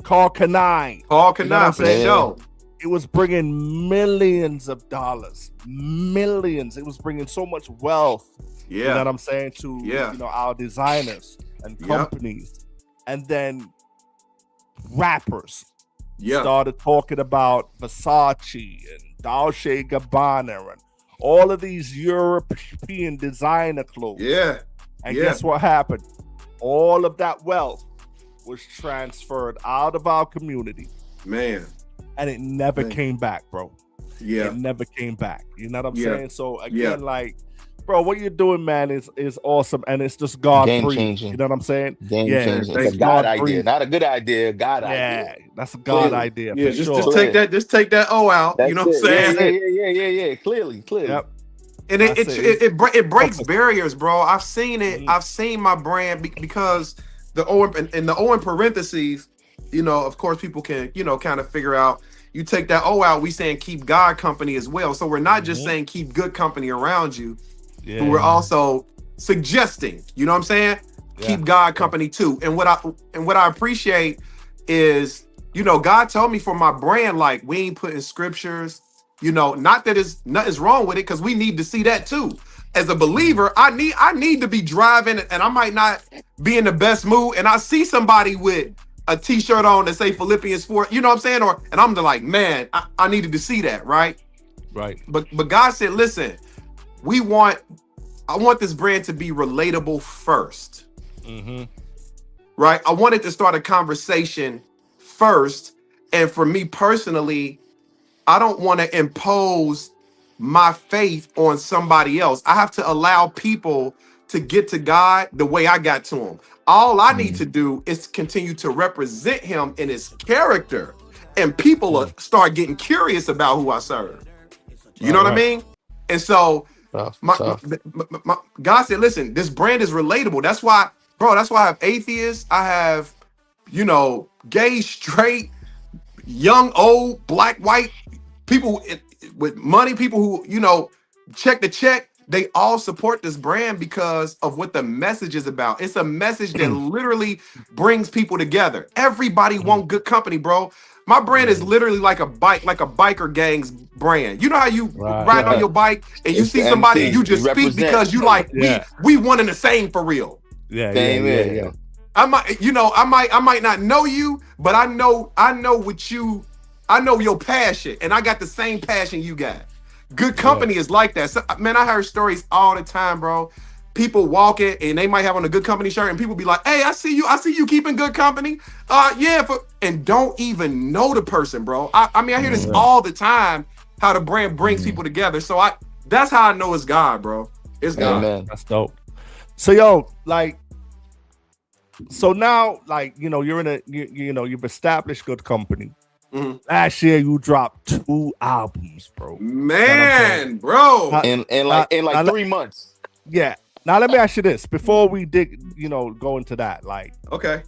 Carl Canine, show. It was bringing millions of dollars, millions. It was bringing so much wealth. You know what I'm saying, to you know, our designers and companies, and then rappers started talking about Versace and Dolce & Gabbana, and all of these European designer clothes. Yeah. And guess what happened? All of that wealth was transferred out of our community. Man. And it never came back, bro. Yeah. It never came back. You know what I'm saying? So again, like, bro, what you're doing, man, is awesome, and it's just God Game breathed. changing. You know what I'm saying? Game changing. It's a God God idea, breathed. not a good idea. God idea. Yeah, that's a God idea. Yeah, for just sure. just take that O out. That's you know what I'm it. saying? Yeah. Clearly. Yep. And it breaks barriers, bro. I've seen it. I've seen my brand because the O and the O in parentheses, you know, of course, people can, you know, kind of figure out. You take that O out, we saying keep God company as well. So we're not just saying keep good company around you, but we're also suggesting, you know what I'm saying? Keep God company too. And what I appreciate is, you know, God told me for my brand, like, we ain't putting scriptures, you know, not that nothing's wrong with it, because we need to see that too. As a believer, I need to be driving, and I might not be in the best mood, and I see somebody with a t-shirt on that say Philippians 4, you know what I'm saying? And I'm like, man, I needed to see that, right? Right. But God said, listen, I want this brand to be relatable first. Right? I wanted to start a conversation first. And for me personally, I don't want to impose my faith on somebody else. I have to allow people to get to God the way I got to him. All I need to do is continue to represent him in his character, and people will start getting curious about who I serve. You know what I mean? And so God said, listen, this brand is relatable. That's why, bro, that's why I have atheists. I have, you know, gay, straight, young, old, black, white, people with money, people who, you know, check the check. They all support this brand because of what the message is about. It's a message that literally brings people together. Everybody want good company, bro. My brand is literally like a biker gang's brand. You know how you ride on your bike and you see somebody, you just speak because you like, we one and the same for real. Yeah. I might not know you, but I know your passion, and I got the same passion you got. Good company is like that. So, man, I heard stories all the time, bro. People walking and they might have on a good company shirt, and people be like, "Hey, I see you keeping good company." And don't even know the person, bro. I mean, I hear this all the time. How the brand brings people together. So that's how I know it's God, bro. It's God. Amen. That's dope. So yo, like, so now, like, you know, you're in you've established good company. Last year you dropped 2 albums, bro. Man, bro. In like 3 months. Yeah. Now let me ask you this before we go into that. Like, okay,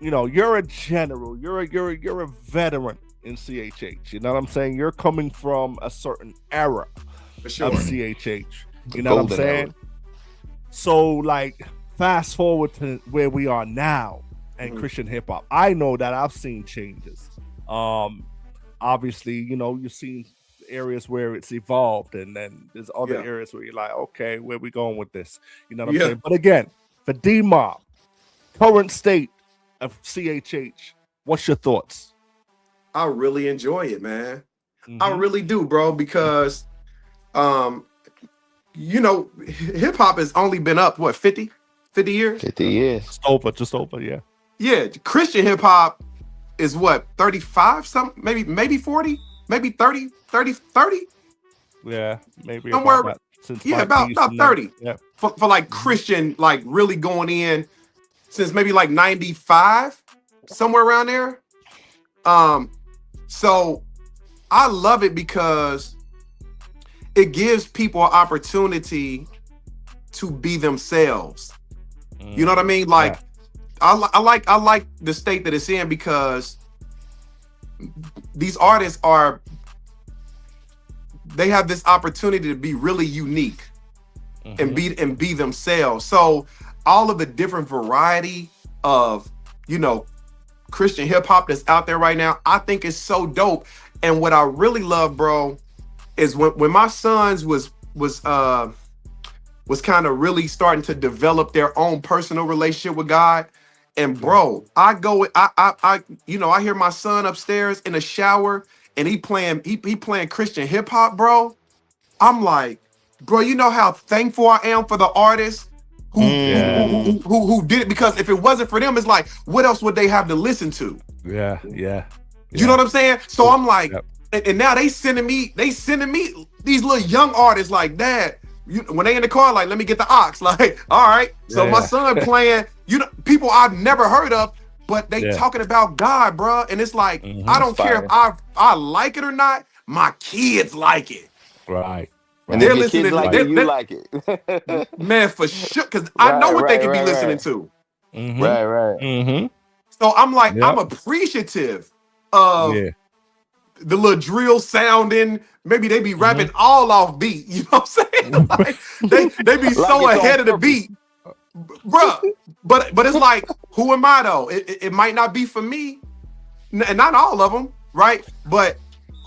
you know, you're a general, you're a veteran in CHH. You know what I'm saying? You're coming from a certain era for sure of CHH. You know what I'm saying? Era. So, like, fast forward to where we are now. And Christian hip hop, I know that I've seen changes. Obviously, you know, you've seen areas where it's evolved, and then there's other areas where you're like, okay, where we going with this? You know what I'm saying? But again, for D-Maub, current state of CHH, what's your thoughts? I really enjoy it, man. I really do, bro, because you know, hip hop has only been up, what, 50 years? 50 years. Just over, yeah. Yeah, Christian hip hop is what, 35 something, maybe 40, maybe 30. Yeah, maybe somewhere about that, about 30. Yeah. For like Christian, like really going in since maybe like 95, somewhere around there. So I love it because it gives people an opportunity to be themselves. You know what I mean? Like, I like the state that it's in because these artists they have this opportunity to be really unique and be themselves. So all of the different variety of, you know, Christian hip hop that's out there right now, I think is so dope. And what I really love, bro, is when my sons was kind of really starting to develop their own personal relationship with God. And bro, I hear my son upstairs in the shower and he playing Christian hip hop, bro. I'm like, bro, you know how thankful I am for the artists who did it, because if it wasn't for them, it's like, what else would they have to listen to? Yeah. You know what I'm saying? So I'm like, and now they sending me these little young artists like, Dad, when they in the car, like, let me get the aux. Like, all right. So my son playing, people I've never heard of, but they talking about God, bro. And it's like, I don't care if I like it or not. My kids like it. Right. And they're if your listening. kids like it, you like it. Man, for sure. Because I know what they could be listening to. Right. So I'm like, I'm appreciative of the little drill sounding. Maybe they be rapping all off beat. You know what I'm saying? Like, they be so ahead of the beat, bro. But it's like, who am I though? It might not be for me, and not all of them, right? But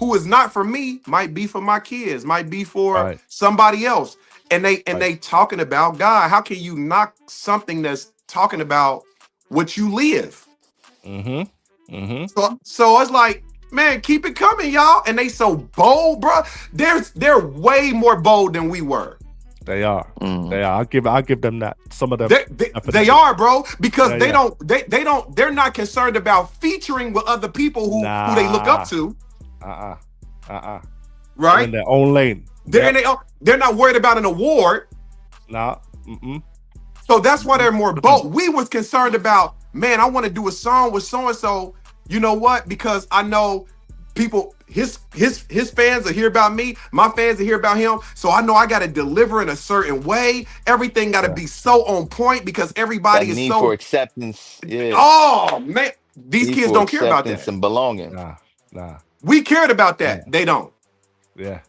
who is not for me might be for my kids, might be for somebody else. And they talking about God. How can you knock something that's talking about what you live? So it's like, man, keep it coming, y'all. And they so bold, bro. They're way more bold than we were. They are. They are. I'll give them that. Some of them. They are, bro, because they're not concerned about featuring with other people who they look up to. Right? In their own lane. They're not worried about an award. Nah. So that's why they're more bold. We was concerned about, man, I want to do a song with so-and-so. You know what? Because I know people, his fans will hear about me. My fans will hear about him. So I know I got to deliver in a certain way. Everything got to be so on point because everybody is need so for acceptance. Yeah. Oh man, these kids don't care about that. And belonging. Nah. We cared about that. They don't. Yeah.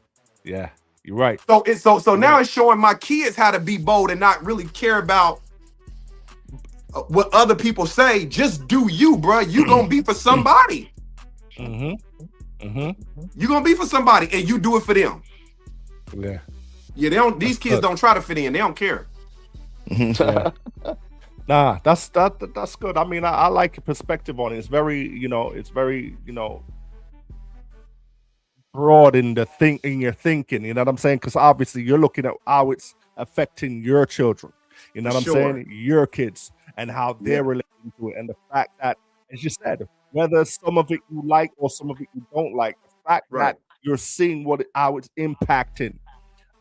You're right. So now it's showing my kids how to be bold and not really care about what other people say. Just do you, bro. You gonna be for somebody. You gonna be for somebody, and you do it for them. Yeah. They don't. These kids don't try to fit in. They don't care. Nah, that's good. I mean, I like your perspective on it. It's very, broad in your thinking. You know what I'm saying? Because obviously you're looking at how it's affecting your children. You know what I'm saying? Your kids and how they're relating to it, and the fact that, as you said, whether some of it you like or some of it you don't like, the fact that you're seeing how it's impacting,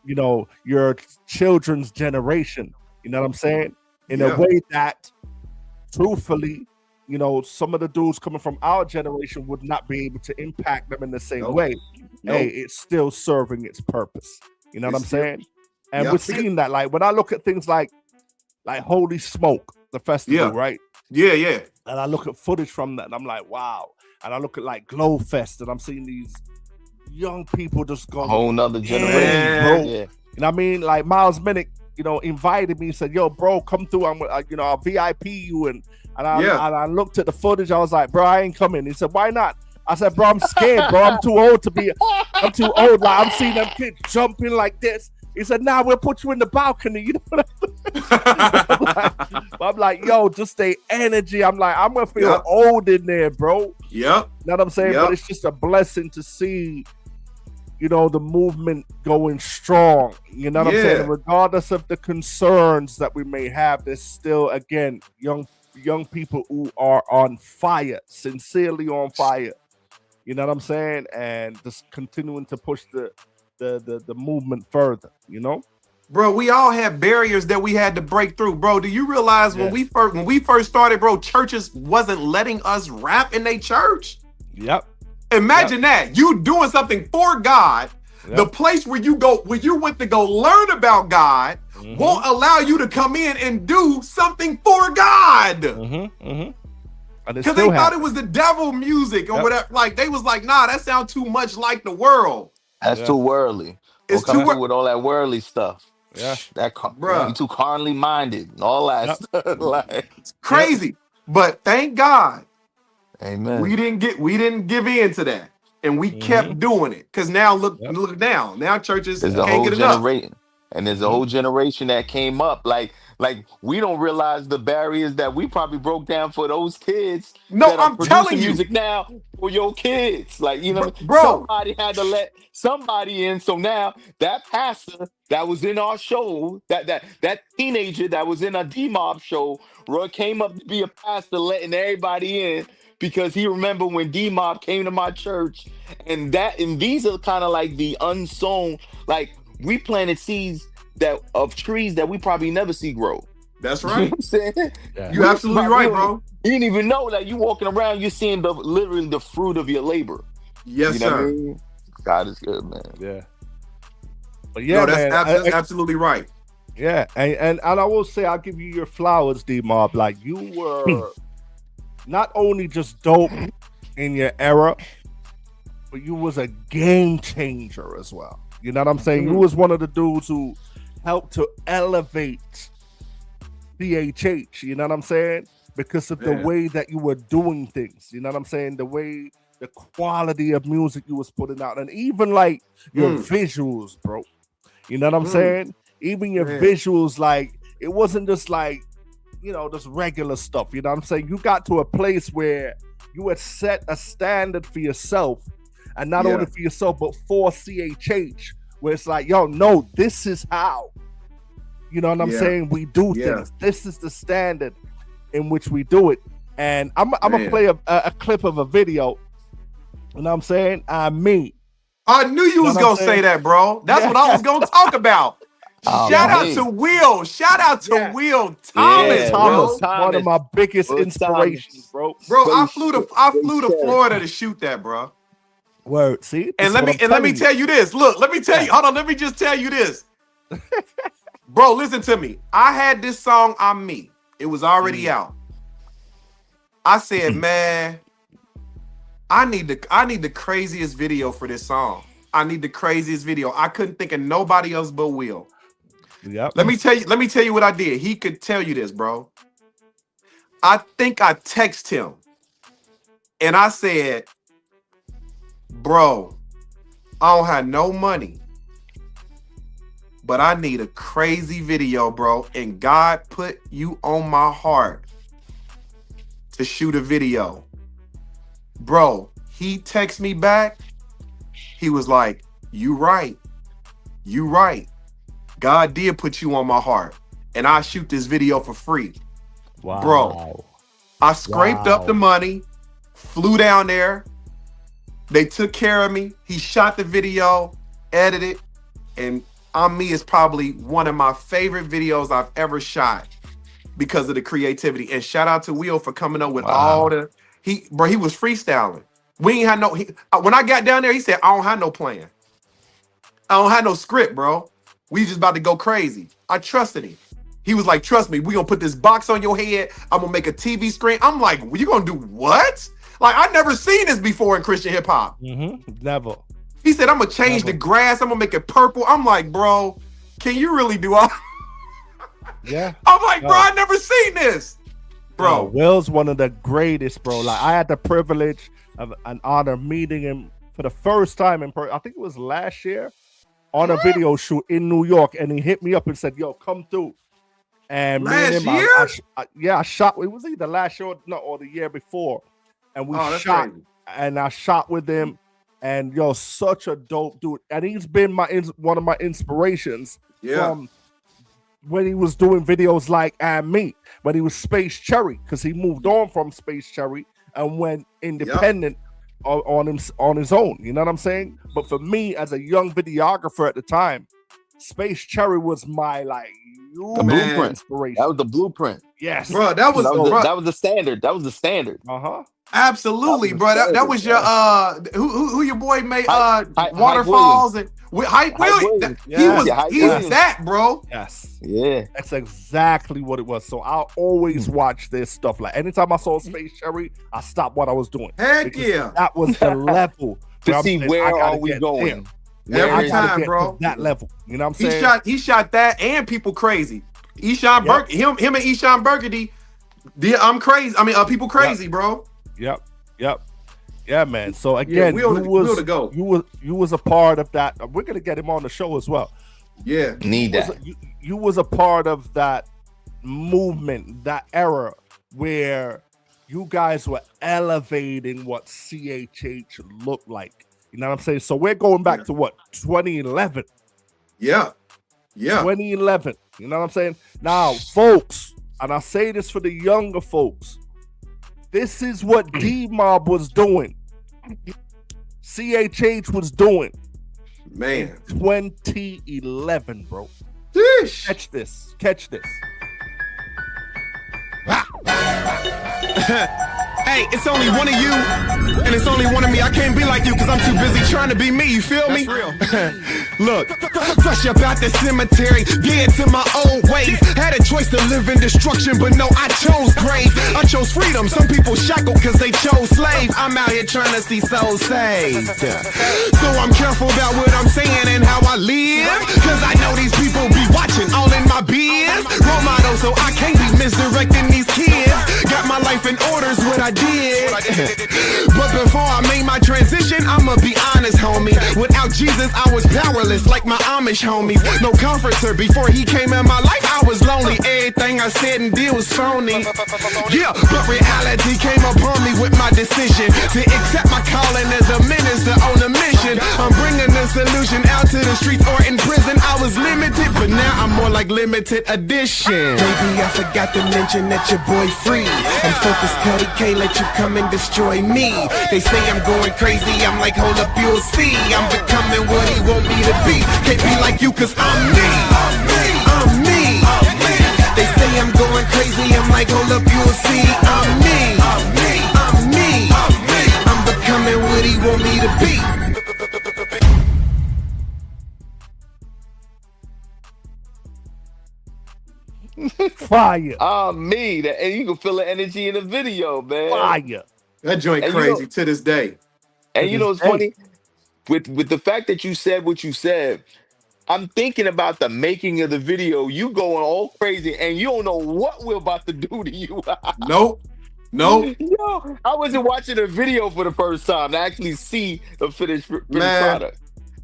your children's generation. You know what I'm saying? In a way that, truthfully, some of the dudes coming from our generation would not be able to impact them in the same way. Hey, it's still serving its purpose. You know what I'm saying? And we're seeing that, like, when I look at things like Holy Smoke, the festival, right? Yeah. And I look at footage from that, and I'm like, wow. And I look at like Glow Fest, and I'm seeing these young people just go a whole nother generation, bro. You know what I mean? Like Miles Minnick, invited me and said, "Yo, bro, come through. I'll VIP you." And I looked at the footage. I was like, "Bro, I ain't coming." He said, "Why not?" I said, "Bro, I'm scared, bro. I'm too old to be. I'm too old. Like I'm seeing them kids jumping like this." He said, "Nah, we'll put you in the balcony." You know what I'm like, yo, just the energy. I'm like, I'm gonna feel old in there, bro. Yep. You know what I'm saying? But it's just a blessing to see, the movement going strong. You know what I'm saying? Regardless of the concerns that we may have, there's still, again, young people who are on fire, sincerely on fire. You know what I'm saying? And just continuing to push the movement further, Bro, we all had barriers that we had to break through. Bro, do you realize when we first started, bro, churches wasn't letting us rap in their church? Yep. Imagine that. You doing something for God. The place where you went to go learn about God won't allow you to come in and do something for God. Because they thought it was the devil music or whatever. Like, they was like, nah, that sounds too much like the world. That's too worldly. It's too with all that worldly stuff. Yeah, bro, you too carnally minded and all that stuff. Like, it's crazy. But thank God, amen. We didn't give in to that, and we kept doing it. Because now look now churches can't get enough. And there's a whole generation that came up. Like we don't realize the barriers that we probably broke down for those kids No, that are I'm telling producing you, music now for your kids. Like, you know what I mean? bro. Somebody had to let somebody in. So now that pastor that was in our show, that teenager that was in a D-Maub show, Roy came up to be a pastor, letting everybody in because he remembered when D-Maub came to my church. And these are kind of like the unsown, like we planted seeds of trees that we probably never see grow. That's You know right. what I'm saying? Yeah. You absolutely right, bro. You didn't even know that you walking around, you're seeing literally the fruit of your labor. Yes, You know what I sir. mean? God is good, man. Yeah. But yeah, No, man. that's absolutely right. Yeah, and I will say I'll give you your flowers, D-Maub. Like you were not only just dope in your era, but you was a game changer as well. You know what I'm saying? You was one of the dudes who helped to elevate CHH. You know what I'm saying? Because of the way that you were doing things. You know what I'm saying? The way, the quality of music you was putting out, and even like your visuals, bro. You know what I'm saying? Even your visuals, like it wasn't just like, you know, just regular stuff. You know what I'm saying? You got to a place where you had set a standard for yourself, and not only for yourself, but for CHH, where it's like, yo, no, this is how. You know what I'm saying? We do things. This is the standard in which we do it. And I'm gonna play a clip of a video. You know what I'm saying? Me. I knew you was gonna say that, bro. That's what I was gonna talk about. Shout out to Will. Shout out to Will Thomas, bro. One of my biggest inspirations, bro. Bro, I flew to Florida to shoot that, bro. Word, see? And let me tell you this. Look, let me tell you. Hold on, let me just tell you this. Bro, listen to me. I had this song I'm Me. It was already out. I said, man, I need the craziest video for this song. I need the craziest video. I couldn't think of nobody else but Will. Yep. Let me tell you what I did. He could tell you this, bro. I think I texted him and I said, bro, I don't have no money, but I need a crazy video, bro. And God put you on my heart to shoot a video. Bro, he texted me back. He was like, you right. You right. God did put you on my heart. And I shoot this video for free. Wow. Bro, I scraped up the money, flew down there. They took care of me. He shot the video, edited, and I'm Me is probably one of my favorite videos I've ever shot because of the creativity. And shout out to Will for coming up with all the he was freestyling. We ain't had no when I got down there, he said, I don't have no plan. I don't have no script, bro. We just about to go crazy. I trusted him. He was like, trust me, we gonna put this box on your head. I'm gonna make a TV screen. I'm like, well, you gonna do what? Like, I never seen this before in Christian hip hop. Never. He said, I'm gonna change the grass. I'm gonna make it purple. I'm like, bro, can you really do all? Yeah. I'm like, bro, I never seen this. Bro, Will's one of the greatest, bro. Like, I had the privilege of an honor meeting him for the first time in person. I think it was last year on a video shoot in New York, and he hit me up and said, yo, come through. And last me and him, year? I shot. It was either last year or the year before, and we shot. Crazy. And I shot with him, and yo, such a dope dude. And he's been one of my inspirations from when he was doing videos like And Me, when he was Space Cherry, because he moved on from Space Cherry and went independent on his own. You know what I'm saying? But for me, as a young videographer at the time, Space Cherry was my the blueprint. Inspiration. That was the blueprint. Yes, bro. That was the standard. That was the standard. Absolutely, bro. That was your who your boy made Waterfalls and Hype Williams. He was that, bro. Yes. Yeah. That's exactly what it was. So I'll always watch this stuff. Like anytime I saw Space Cherry, I stopped what I was doing. Heck yeah. That was the level. To see where are we going. Every time, bro. That level. You know what I'm saying? He shot that and People Crazy. Eshawn Burgundy, him and Eshawn Burgundy. I'm crazy. I mean, People Crazy, bro. Yep. Yeah, man. So again, you was a part of that. We're gonna get him on the show as well. Yeah. Need that. You was a part of that movement, that era where you guys were elevating what CHH looked like. You know what I'm saying? So we're going back to what, 2011? Yeah. Yeah. 2011. You know what I'm saying? Now, folks, and I say this for the younger folks, this is what D-Maub was doing. CHH was doing. Man. 2011, bro. Sheesh. Catch this. Catch this. Hey, it's only one of you, and it's only one of me. I can't be like you, cause I'm too busy trying to be me, you feel me? Real. Look, fresh up out the cemetery, dead to my old ways. Had a choice to live in destruction, but no, I chose grace. I chose freedom, some people shackled cause they chose slave. I'm out here trying to see souls saved. So I'm careful about what I'm saying and how I live, cause I know these people be watching all in my biz. Role model, so I can't be misdirecting these kids. Got my life in order's what I did. But before I made my transition, I'ma be honest, homie. Without Jesus, I was powerless like my Amish homies. No comforter, before he came in my life, I was lonely. Everything I said and did was phony. Yeah, but reality came upon me with my decision to accept my calling as a minister on a mission. I'm bringing the solution out to the streets or in prison. I was limited, but now I'm more like limited edition. Baby, I forgot to mention that your boy free. I'm focused, Cuddy, can't let you come and destroy me. They say I'm going crazy, I'm like, hold up, you'll see. I'm becoming what he want me to be. Can't be like you, cause I'm me. I'm me. They say I'm going crazy, I'm like, hold up, you'll see. I'm me. I'm me. I'm becoming what he want me to be. Fire. Me. And you can feel the energy in the video, man. Fire. That joint And crazy to this day. And you know what's funny? With the fact that you said what you said, I'm thinking about the making of the video. You going all crazy, and you don't know what we're about to do to you. Nope. Yo, I wasn't watching a video for the first time to actually see the finished product.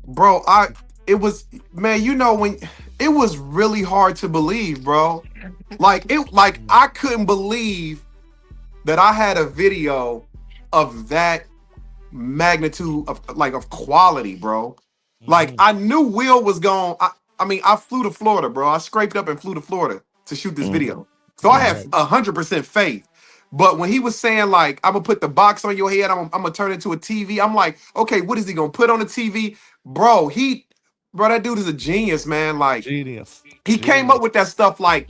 Bro, it was when it was really hard to believe, bro. Like I couldn't believe that I had a video of that magnitude of quality, bro. Like I knew Will was gone. I flew to Florida, bro. I scraped up and flew to Florida to shoot this video. So I have 100% faith. But when he was saying like, I'm gonna put the box on your head, I'm gonna turn it into a TV. I'm like, okay, what is he gonna put on the TV? Bro, that dude is a genius, man. Like Genius. He came up with that stuff like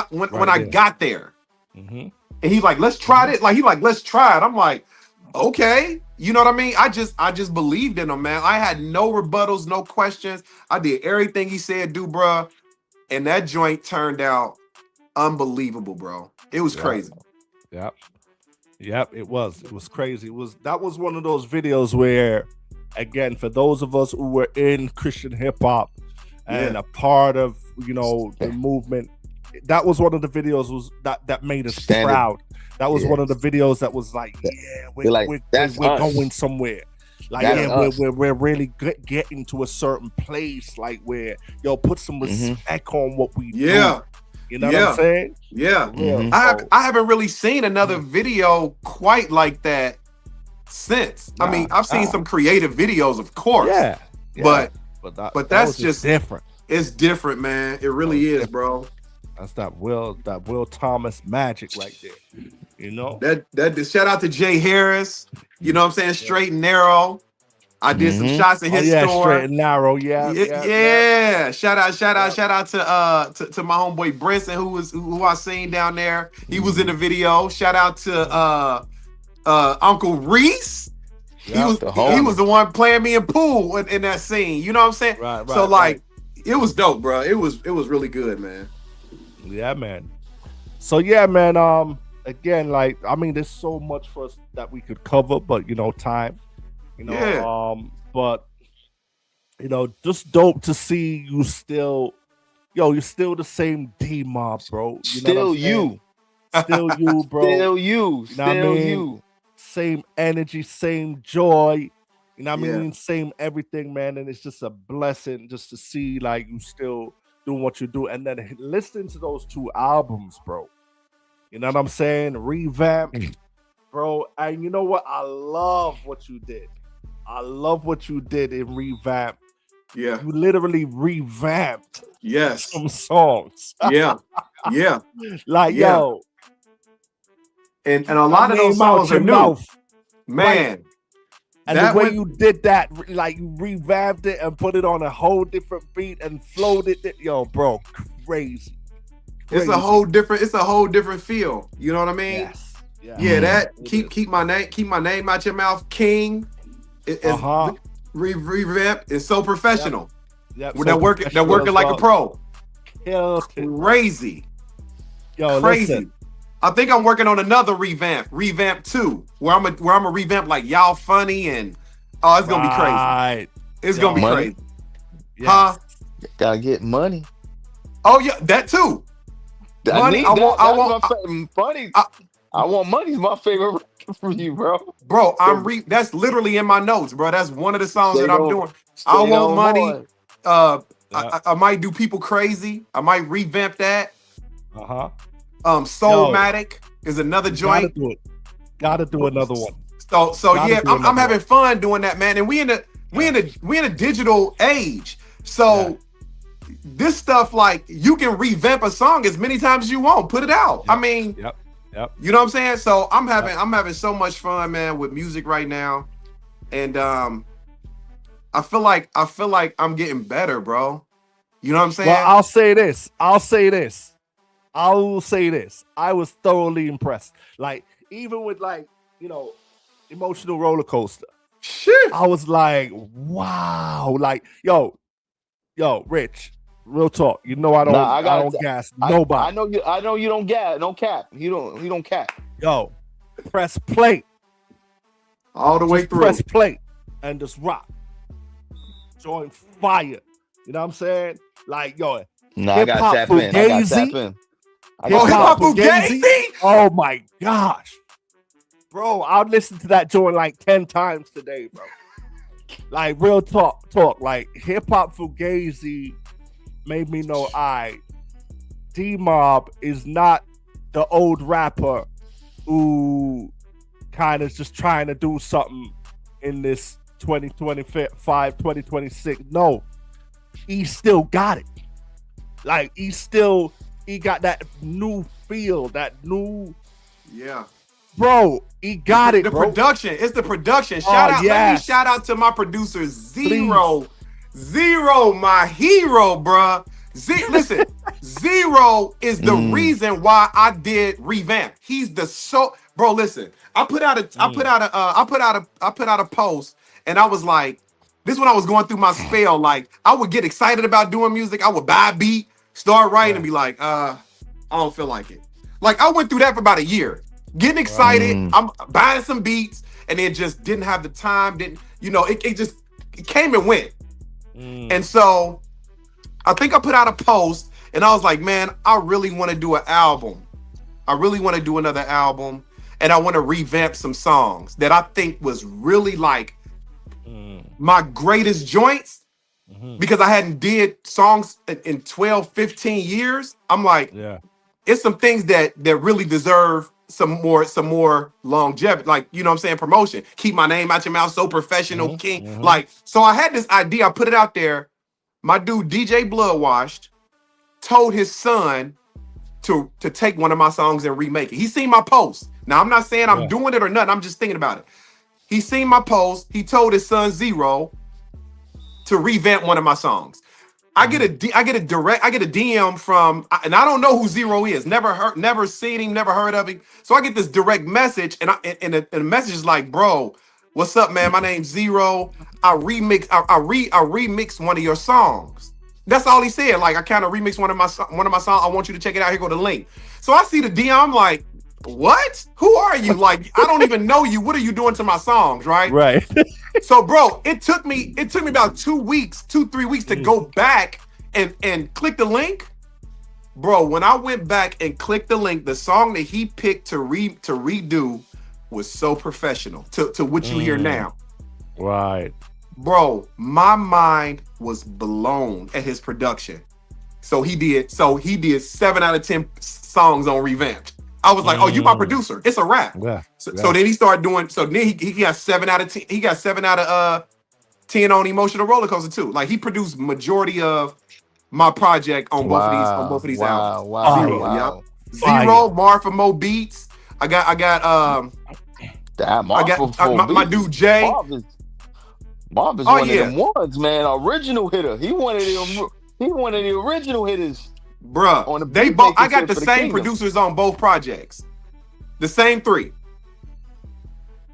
when I got there. And he's like, let's try it. Like, let's try it. I'm like, okay. You know what I mean? I just believed in him, man. I had no rebuttals, no questions. I did everything he said do, bro. And that joint turned out unbelievable, bro. It was crazy. Yep, it was crazy. That was one of those videos where, again, for those of us who were in Christian hip hop and a part of the movement, that was one of the videos that made us proud. That was one of the videos that was like, we're going somewhere. Like, we're really getting to a certain place, like where put some respect on what we do. You know what I'm saying? Yeah. I haven't really seen another video quite like that since. I mean, I've seen some creative videos, of course. But that's just different. It's different, man. It really is, bro. That's that Will Thomas magic right there. You know? That shout out to Jay Harris. You know what I'm saying? Straight and narrow. I did some shots in his store. Straight and narrow, yeah. Shout out to my homeboy Brinson, who I seen down there. He was in the video. Shout out to Uncle Reese. He was the one playing me in pool in that scene. You know what I'm saying? Right. So it was dope, bro. It was really good, man. Yeah, man. So yeah, man. Again, there's so much for us that we could cover, but time. But just dope to see you still, you're still the same D-Maub, bro. Still you, bro. Still you. Same energy, same joy. You know what I mean? Same everything, man. And it's just a blessing just to see like you still doing what you do. And then listening to those 2 albums, bro. You know what I'm saying? Revamp, bro. And you know what? I love what you did. I love what you did in Revamp. Yeah. You literally revamped some songs. Yeah. Like, yo. And a lot of those songs are new. Mouth. Man. Right. And the way you did that, like you revamped it and put it on a whole different beat and flowed it. Yo, bro, crazy. It's a whole different feel. You know what I mean? Yes. Yeah, that keep my name out your mouth, King. Revamp is so professional. Yep. They're working like a pro. Crazy. Yo, crazy. Listen. I think I'm working on another revamp 2, where I'm a revamp like y'all funny and it's gonna be crazy. It's gonna be crazy. Yes. Huh? Gotta get money. Oh yeah, that too. Money. I want funny. I want money's my favorite record for you, bro. Bro, that's literally in my notes, bro. That's one of the songs that I'm doing. I want money. I might do People Crazy. I might revamp that. Soulmatic is another joint. Gotta do another one. So yeah, I'm having fun doing that, man. And we in a digital age. So this stuff, like, you can revamp a song as many times as you want. Put it out. I mean, you know what I'm saying? So I'm having so much fun, man, with music right now. And I feel like I'm getting better, bro. You know what I'm saying? Well, I'll say this. I will say this. I was thoroughly impressed. Like, even with, like, you know, Emotional Roller Coaster. Shit. I was like, wow. Like, yo, Rich, real talk. You know I don't gas nobody. I know you don't gas. Don't cap. You don't cap. Yo, press play. All the way through. Press play and just rock. Join fire. You know what I'm saying? Like, yo, I got tap in. Hip-Hop Fugazi? Oh my gosh. Bro, I'll listen to that joint like 10 times today, bro. Like, real talk. Like, Hip-Hop Fugazi made me know D-Maub is not the old rapper who kind of just trying to do something in this 2025, 2026. No, he still got it. Like, he got that new feel, that new. Yeah. Bro, he got it, bro. Production. It's the production. Let me shout out to my producer, Zero. Please. Zero, my hero, bruh. Listen, Zero is the reason why I did Revamp. He's bro, listen. I put out a post, and I was like, this is when I was going through my spell. Like, I would get excited about doing music. I would buy a beat, start writing, and be like, I don't feel like it. Like, I went through that for about a year. Getting excited, I'm buying some beats, and then just didn't have the time. It came and went. And so I think I put out a post, and I was like, man, I really want to do an album. I really want to do another album, and I want to revamp some songs that I think was really like my greatest joints, because I hadn't did songs in 12, 15 years. I'm like, it's some things that really deserve some more longevity, like, you know what I'm saying, promotion. Keep my name out your mouth, so professional, King. Like, so I had this idea, I put it out there. My dude DJ Bloodwashed told his son to take one of my songs and remake it. He seen my post. Now, I'm not saying I'm doing it or nothing, I'm just thinking about it. He seen my post. He told his son Zero to revamp one of my songs. I get a DM from, and I don't know who Zero is. Never seen him, never heard of him. So I get this direct message, and the message is like, bro, what's up, man? My name's Zero. I remix one of your songs. That's all he said. Like, I kind of remixed one of my songs. I want you to check it out. Here go the link. So I see the DM. I'm like, what? Who are you? Like, I don't even know you. What are you doing to my songs? Right. So, bro, it took me about 2 weeks, 3 weeks to go back and click the link. Bro, when I went back and clicked the link, the song that he picked to redo was so professional to what you hear now. Right. Bro, my mind was blown at his production. So he did 7 out of 10 songs on Revamped. I was like, oh, you my producer. It's a rap. Yeah. So then he started doing, so then he got 7 out of 10. He got 7 out of 10 on Emotional Roller Coaster too. Like he produced majority of my project on both of these albums. Wow. Zero, Marfa Mo Beats. I got my dude Jay. Marv is one of them ones, man. Original hitter. He one of the original hitters. Bruh, they both. I got the same producers on both projects. The same 3.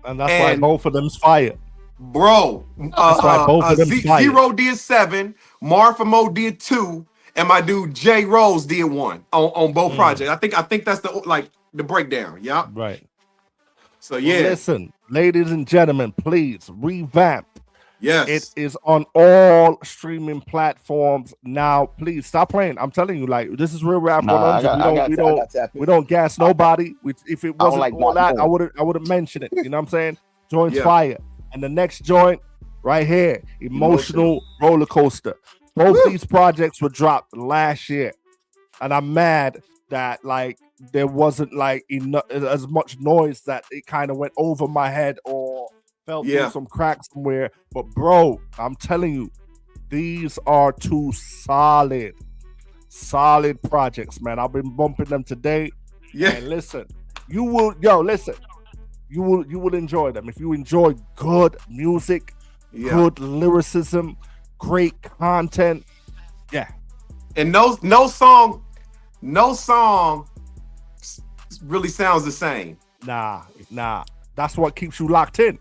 And that's why both of them's fire. Bro, That's why both of them fire. Zero did 7, Marfa Mo did 2, and my dude Jay Rose did 1 on both projects. I think that's the breakdown. Yeah. Right. So yeah. Well, listen, ladies and gentlemen, please revamp. Yes. It is on all streaming platforms now. Please stop playing. I'm telling you, like, this is Real Rap 100. We don't gas nobody. If it wasn't all that, I would have mentioned it. You know what I'm saying? Joint's fire. And the next joint right here, Emotional Roller Coaster. Both these projects were dropped last year. And I'm mad that like there wasn't like enough as much noise that it kind of went over my head or fell through some cracks somewhere. But bro, I'm telling you, these are 2 solid projects, man. I've been bumping them today. Yeah. And listen, you will enjoy them. If you enjoy good music, good lyricism, great content. Yeah. And no song really sounds the same. Nah. That's what keeps you locked in.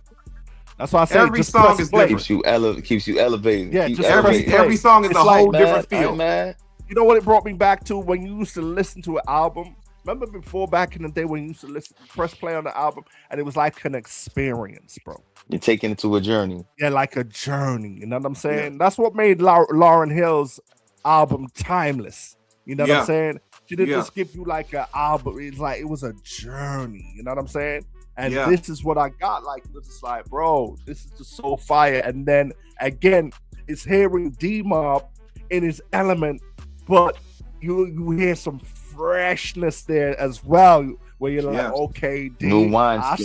That's why I say every song is different. Keeps you elevated. Yeah, every song is a whole different feel. Man. You know what it brought me back to? When you used to listen to an album. Remember before, back in the day, when you used to press play on the album, and it was like an experience, bro. You're taking it to a journey. Yeah, like a journey. You know what I'm saying? Yeah. That's what made Lauryn Hill's album timeless. You know what I'm saying? She didn't just give you like an album. It's like it was a journey. You know what I'm saying? And this is what I got. Like, this is like, bro, this is just so fire. And then again, it's hearing D-Maub in his element, but you hear some freshness there as well, where you're like, okay, D, new wine I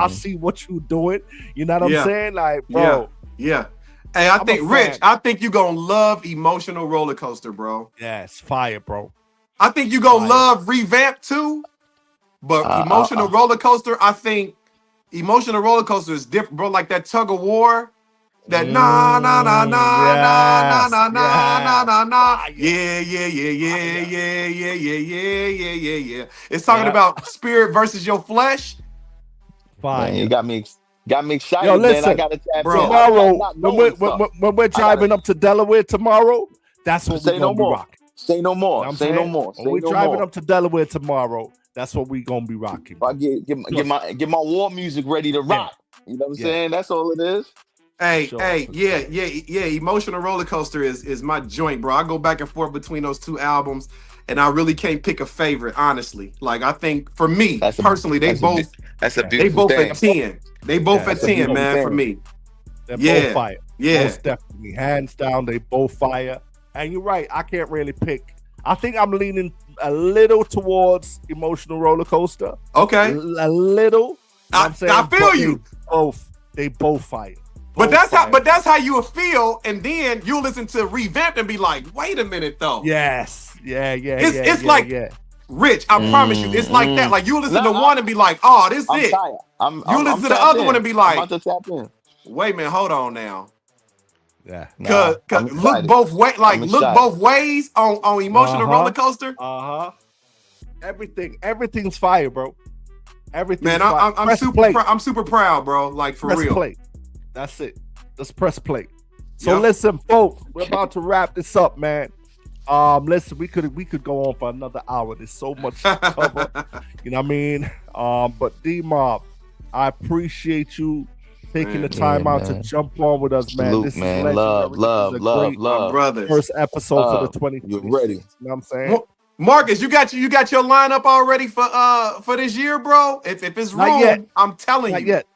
see what you're doing. You know what I'm saying? Like, bro. Yeah. Hey, I think you're gonna love Emotional Roller Coaster, bro. Yeah, it's fire, bro. I think you're gonna love Revamp too. But Emotional Roller Coaster, I think Emotional Roller Coaster is different, bro. Like that tug of war. That nah. Yeah. It's talking about spirit versus your flesh. Fine. Man, you got me excited. Yo, listen, man. I gotta tap tomorrow when we're driving up to Delaware tomorrow, that's what we're gonna be rocking. Say no more. Say no more. When we're driving up to Delaware tomorrow, that's what we're gonna be rocking. I get my war music ready to rock. You know what I'm saying? That's all it is. Emotional Roller Coaster is my joint, bro. I go back and forth between those 2 albums, and I really can't pick a favorite, honestly. Like, I think for me personally, they both at 10. They both at 10, man. For me, they're both fire. Yeah, most definitely, hands down, they both fire. And you're right, I can't really pick. I think I'm leaning a little towards Emotional Roller Coaster. Okay, a little. I feel you. They both fire. But that's how you feel, and then you'll listen to Revamped and be like, wait a minute though. Yes. It's like Rich, I promise you, it's like that. Like you listen to one and be like, oh, this is it. You listen to the other one and be like, wait a minute, hold on now. Yeah. Cause look both ways, both ways on Emotional Roller Coaster. Everything's fire, bro. Everything. Man, I'm super proud, bro. Like for real. Play. That's it. Let's press play. So listen, folks, we're about to wrap this up, man. Listen, we could go on for another hour. There's so much to cover. You know what I mean? But D-Maub, I appreciate you taking the time out to jump on with us, man. Salute, this man. Is love, brothers. First episode for the 20. You're ready. You know what I'm saying? Marcus, you got your lineup already for this year, bro? If it's wrong, I'm telling you. Not yet.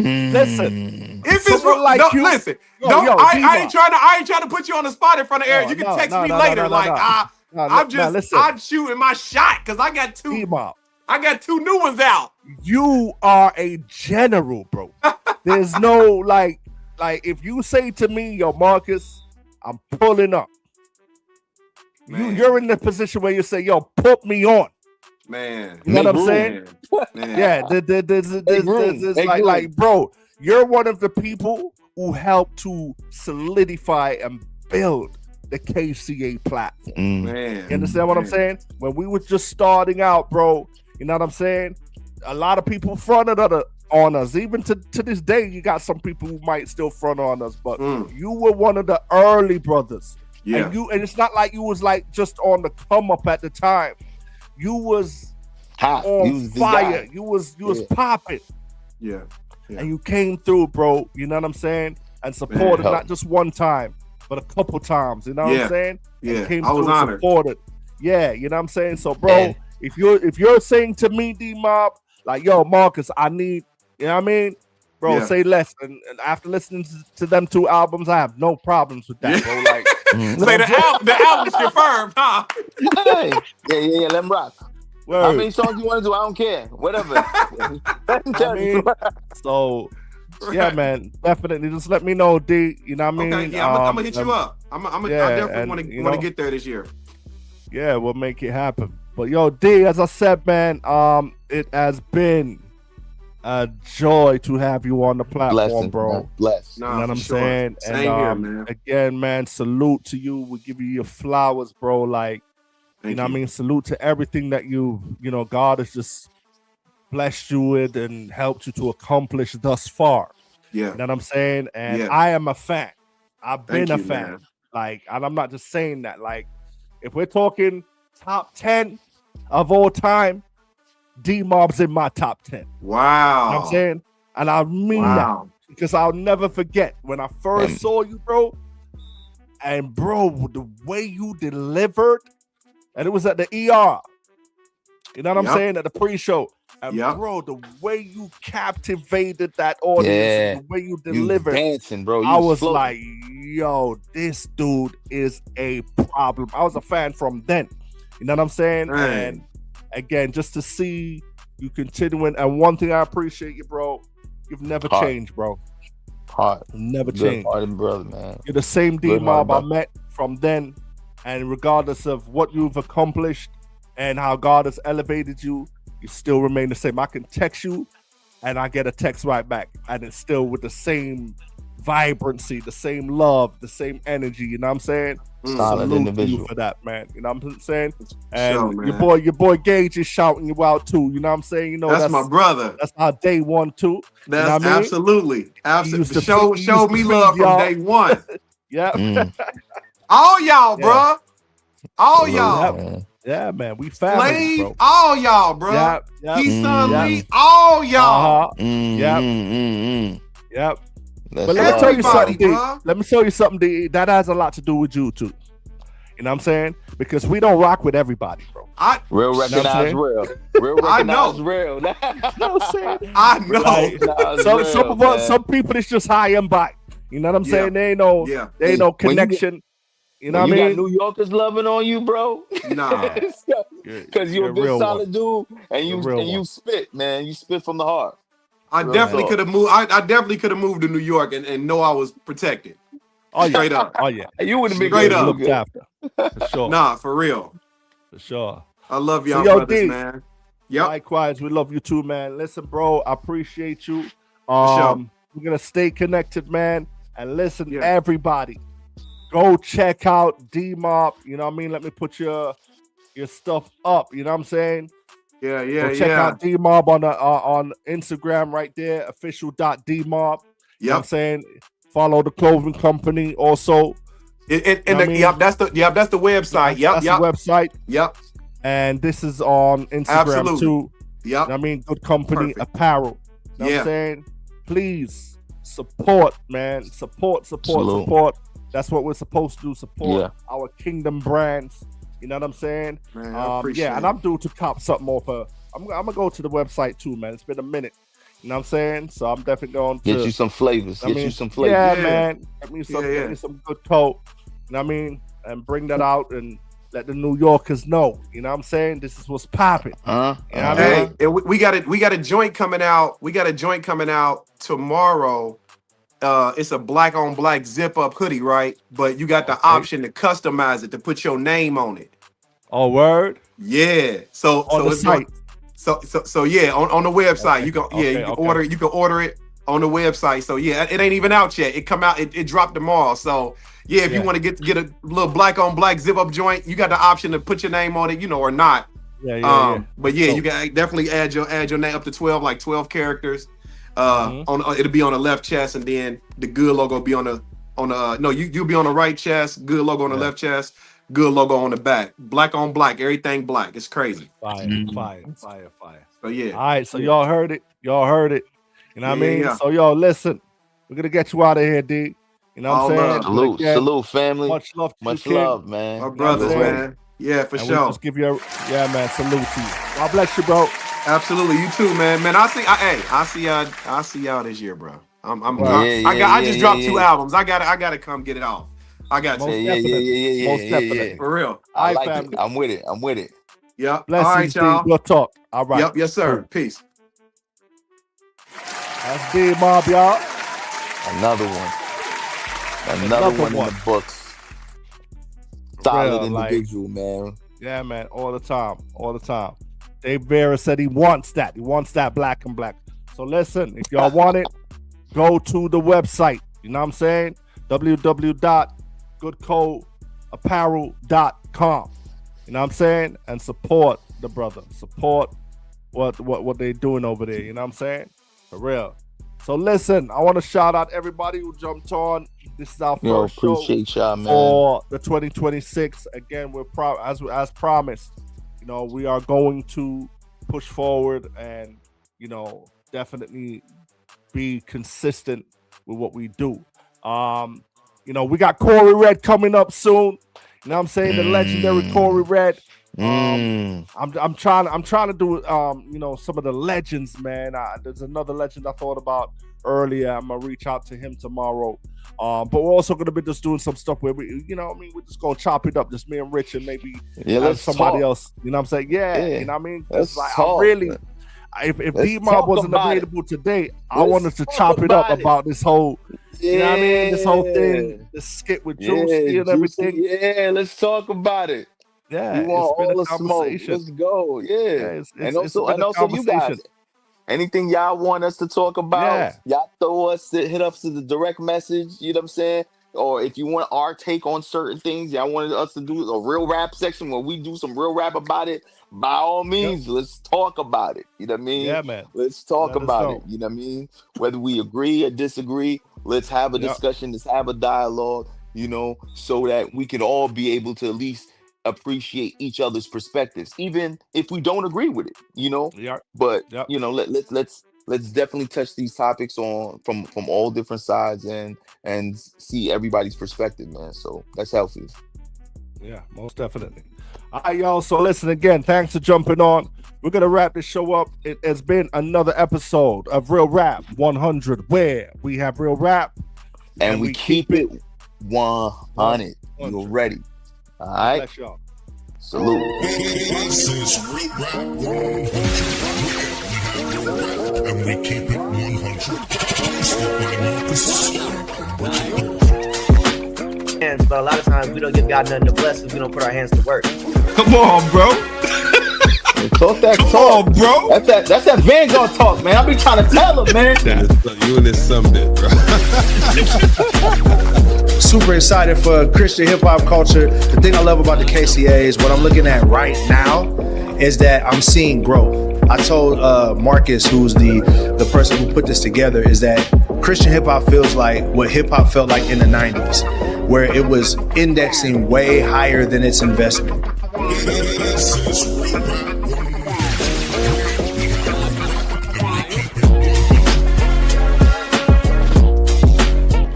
Listen, If it's someone real, like no, you, listen. yo, Don't. yo, I ain't D-Maub. trying to put you on the spot in front of Eric. You can text me later. Listen, I'm shooting my shot because I got D-Maub, two new ones out. you are a general, bro. There's no like if you say to me, yo, Marcus, I'm pulling up. Man. You're in the position where you say, yo, put me on. Man, You know what I'm saying? Man. Yeah, like, bro, you're one of the people who helped to solidify and build the KCA platform. Man, You understand what I'm saying? When we were just starting out, bro, you know what I'm saying? A lot of people fronted on us. Even to this day, you got some people who might still front on us, but you were one of the early brothers. Yeah. And it's not like you was like just on the come up at the time. You was hot. On fire. You was popping. Yeah. And you came through, bro. You know what I'm saying? And supported not just one time, but a couple times. You know what I'm saying? Yeah. And came I was through and honored. supported. Yeah, you know what I'm saying? So, bro, if you're saying to me, D-Maub, like, yo, Marcus, I need, you know what I mean? Bro, say less. And after listening to them 2 albums, I have no problems with that, bro. Like, say the album's confirmed, huh? Hey, yeah, let them rock. Word. How many songs you want to do? I don't care. Whatever. So, yeah, man, definitely. Just let me know, D. You know what I mean? Okay, yeah, I'm gonna hit you up. I definitely want to get there this year. Yeah, we'll make it happen. But yo, D, as I said, man, it has been a joy to have you on the platform, bro. Man. Bless. You know what I'm saying? Same and here, man. Again, man, salute to you. We give you your flowers, bro. Like, you know what I mean? Salute to everything that you know, God has just blessed you with and helped you to accomplish thus far. Yeah. You know what I'm saying? And I am a fan. I've been a fan. Man. Like, and I'm not just saying that. Like, if we're talking top 10 of all time, D-Maub's in my top 10. Wow. You know what I'm saying? And I mean that because I'll never forget when I first saw you, bro. And bro, the way you delivered, and it was at the ER. You know what I'm saying? At the pre-show. And bro, the way you captivated that audience, the way you delivered, you dancing, bro. I was like, yo, this dude is a problem. I was a fan from then. You know what I'm saying? And again, just to see you continuing. And one thing I appreciate you, bro, you've never changed, bro. Never changed. Brother, man. You're the same D-Maub I met from then. And regardless of what you've accomplished and how God has elevated you, you still remain the same. I can text you and I get a text right back. And it's still with the same vibrancy, the same love, the same energy. You know what I'm saying? Solid individual for that, man. You know what I'm saying? And your boy Gage is shouting you out too. You know what I'm saying? You know that's my brother. That's our day one too. That's you know what I mean? absolutely. Show me love from day one. Yeah. All y'all, bro. All y'all. Yeah, man. We family, Slave, bro. all y'all, bro. Yep. He's son Lee, all y'all. Yep. But let me tell you something, D. Let me tell you something, D. That has a lot to do with you too. You know what I'm saying? Because we don't rock with everybody, bro. Real recognize real. Real recognize real. You know what I'm saying? I know. Some people it's just high and by. You know what I'm saying? They ain't no connection. You know what I mean? You got New Yorkers loving on you, bro. Nah, because you're a good solid dude, and you spit, man. You spit from the heart. I definitely could have moved. I definitely could have moved to New York and know I was protected. Oh yeah, straight up. Oh yeah, you would have been straight up looked after. For sure. Nah, for real. For sure. I love y'all, brothers, D, man. Yep. Likewise, we love you too, man. Listen, bro, I appreciate you. Sure. We're gonna stay connected, man. And listen, everybody, go check out D-Maub. You know what I mean? Let me put your stuff up. You know what I'm saying? Yeah. Go check out D-Maub on Instagram right there, official.dmaub. You know what I'm saying? Follow the clothing company also. That's the website. That's the website. Yep. And this is on Instagram too. Yep. You know what I mean? Good Company Apparel. You know what I'm saying? Please support, man. Support. That's what we're supposed to do. Support our Kingdom brands. You know what I'm saying? Man, I appreciate and I'm due to cop something off her. I'm gonna go to the website too, man. It's been a minute. You know what I'm saying? So I'm definitely going to Get you some flavors. Get you some flavors. Yeah, Yeah. man. Get me some, Yeah, yeah. Get me some good coat. You know what I mean? And bring that out and let the New Yorkers know. You know what I'm saying? This is what's popping. You know what I Hey, mean? and we got a joint coming out. We got a joint coming out tomorrow. It's a black on black zip up hoodie, right? But you got the option to customize it, to put your name on it. Oh, word? Yeah. So On the it's site. so yeah, on the website. Okay, You can okay, you can okay. order it on the website. So yeah, it ain't even out yet. It come out, it dropped tomorrow. So yeah, if you want to get a little black on black zip up joint, you got the option to put your name on it, or not. Yeah. But yeah, So- you can definitely add your name up to 12, like 12 characters. It'll be on the left chest, and then the good logo will be on the no, you'll be on the right chest, good logo on the left chest, good logo on the back. Black on black, everything black. It's crazy. Fire. So yeah. All right, so y'all heard it. You know what I mean? Yeah. So y'all listen. We're gonna get you out of here, D. You know what I'm All saying? love. But Salute, again, salute, family. Much love to Much you, King. love, man. My brothers, what I'm saying? man. Yeah, for And we sure. just give you man, salute to you. God bless you, bro. Absolutely, you too, man. Man, I see y'all this year, bro. I just dropped 2 albums. I gotta come get it off. I got Most to. Yeah. Most definitely. For real. I All right, like family. it. I'm with it. Yep. Blessings, All right, D. y'all. We'll talk. All right. Yep. Yes, sir. Cool. Peace. That's D-Maub, y'all. Another one. Another one in the books. Solid Real, like- individual, man. Yeah, man. All the time. Dave Vera said he wants that. He wants that black and black. So listen, if y'all want it, go to the website. You know what I'm saying? www.goodcodeapparel.com. You know what I'm saying? And support the brother. Support what they're doing over there. You know what I'm saying? For real. So listen, I want to shout out everybody who jumped on. This is our Yo, first show appreciate y'all, man. for the 2026. Again, we're as promised. You know, we are going to push forward and, definitely be consistent with what we do. We got Corey Red coming up soon. You know what I'm saying? The legendary Corey Red. I'm trying to do some of the legends, man. There's another legend I thought about earlier. I'm gonna reach out to him tomorrow. But we're also gonna be just doing some stuff where we're just gonna chop it up, just me and Rich, and maybe let's somebody talk. else. You know what I'm saying? Yeah. You know what I mean? Let's Like, talk, if Let's D-Maub talk wasn't about it. available today, I Let's wanted to talk chop it up about it. about this whole, you know what I mean? This whole Yeah. thing, this skit with Juicy and everything. Yeah, let's talk about it. Yeah, We want it's been all a the smoke. conversation. Let's go. Yeah. It's and been also a you guys. conversation. Anything y'all want us to talk about, Yeah. y'all hit us to the direct message, you know what I'm saying? Or if you want our take on certain things, y'all wanted us to do a real rap section where we do some real rap about it, by all means, let's talk about it. You know what I mean? Yeah, man. Let's talk Let us about know. it. You know what I mean? Whether we agree or disagree, let's have a Yep. discussion, let's have a dialogue, so that we can all be able to at least appreciate each other's perspectives, even if we don't agree with it, Yeah. But Yep. let's definitely touch these topics from all different sides and see everybody's perspective, man. So that's healthy. Yeah, most definitely. All right, y'all. So listen again. Thanks for jumping on. We're gonna wrap this show up. It has been another episode of Real Rap 100, where we have real rap And we keep it 100. You ready? All right. Bless y'all. Salute. This is Real Rap 100. We have real rap and we keep it 100. Hosted by Marcus. Hands, but a lot of times we don't give God nothing to bless if we don't put our hands to work. Come on, bro. Talk that Come talk, on, bro. That's that Vanguard talk, man. I be trying to tell him, man. You and this something, bro. Super excited for Christian hip hop culture. The thing I love about the KCAs, what I'm looking at right now, is that I'm seeing growth. I told Marcus, who's the person who put this together, is that Christian hip hop feels like what hip hop felt like in the 90s, where it was indexing way higher than its investment. This is Real Rap 100.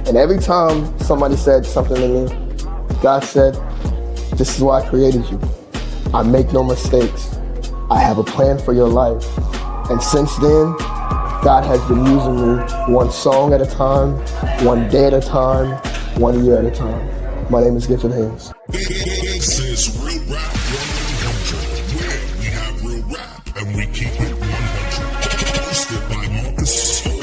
And every time somebody said something to me, God said, this is why I created you. I make no mistakes. I have a plan for your life. And since then, God has been using me one song at a time, one day at a time, 1 year at a time. My name is Gifted Hands. This is Real Rap 100, where we have real rap and we keep it 100. Hosted by Marcus.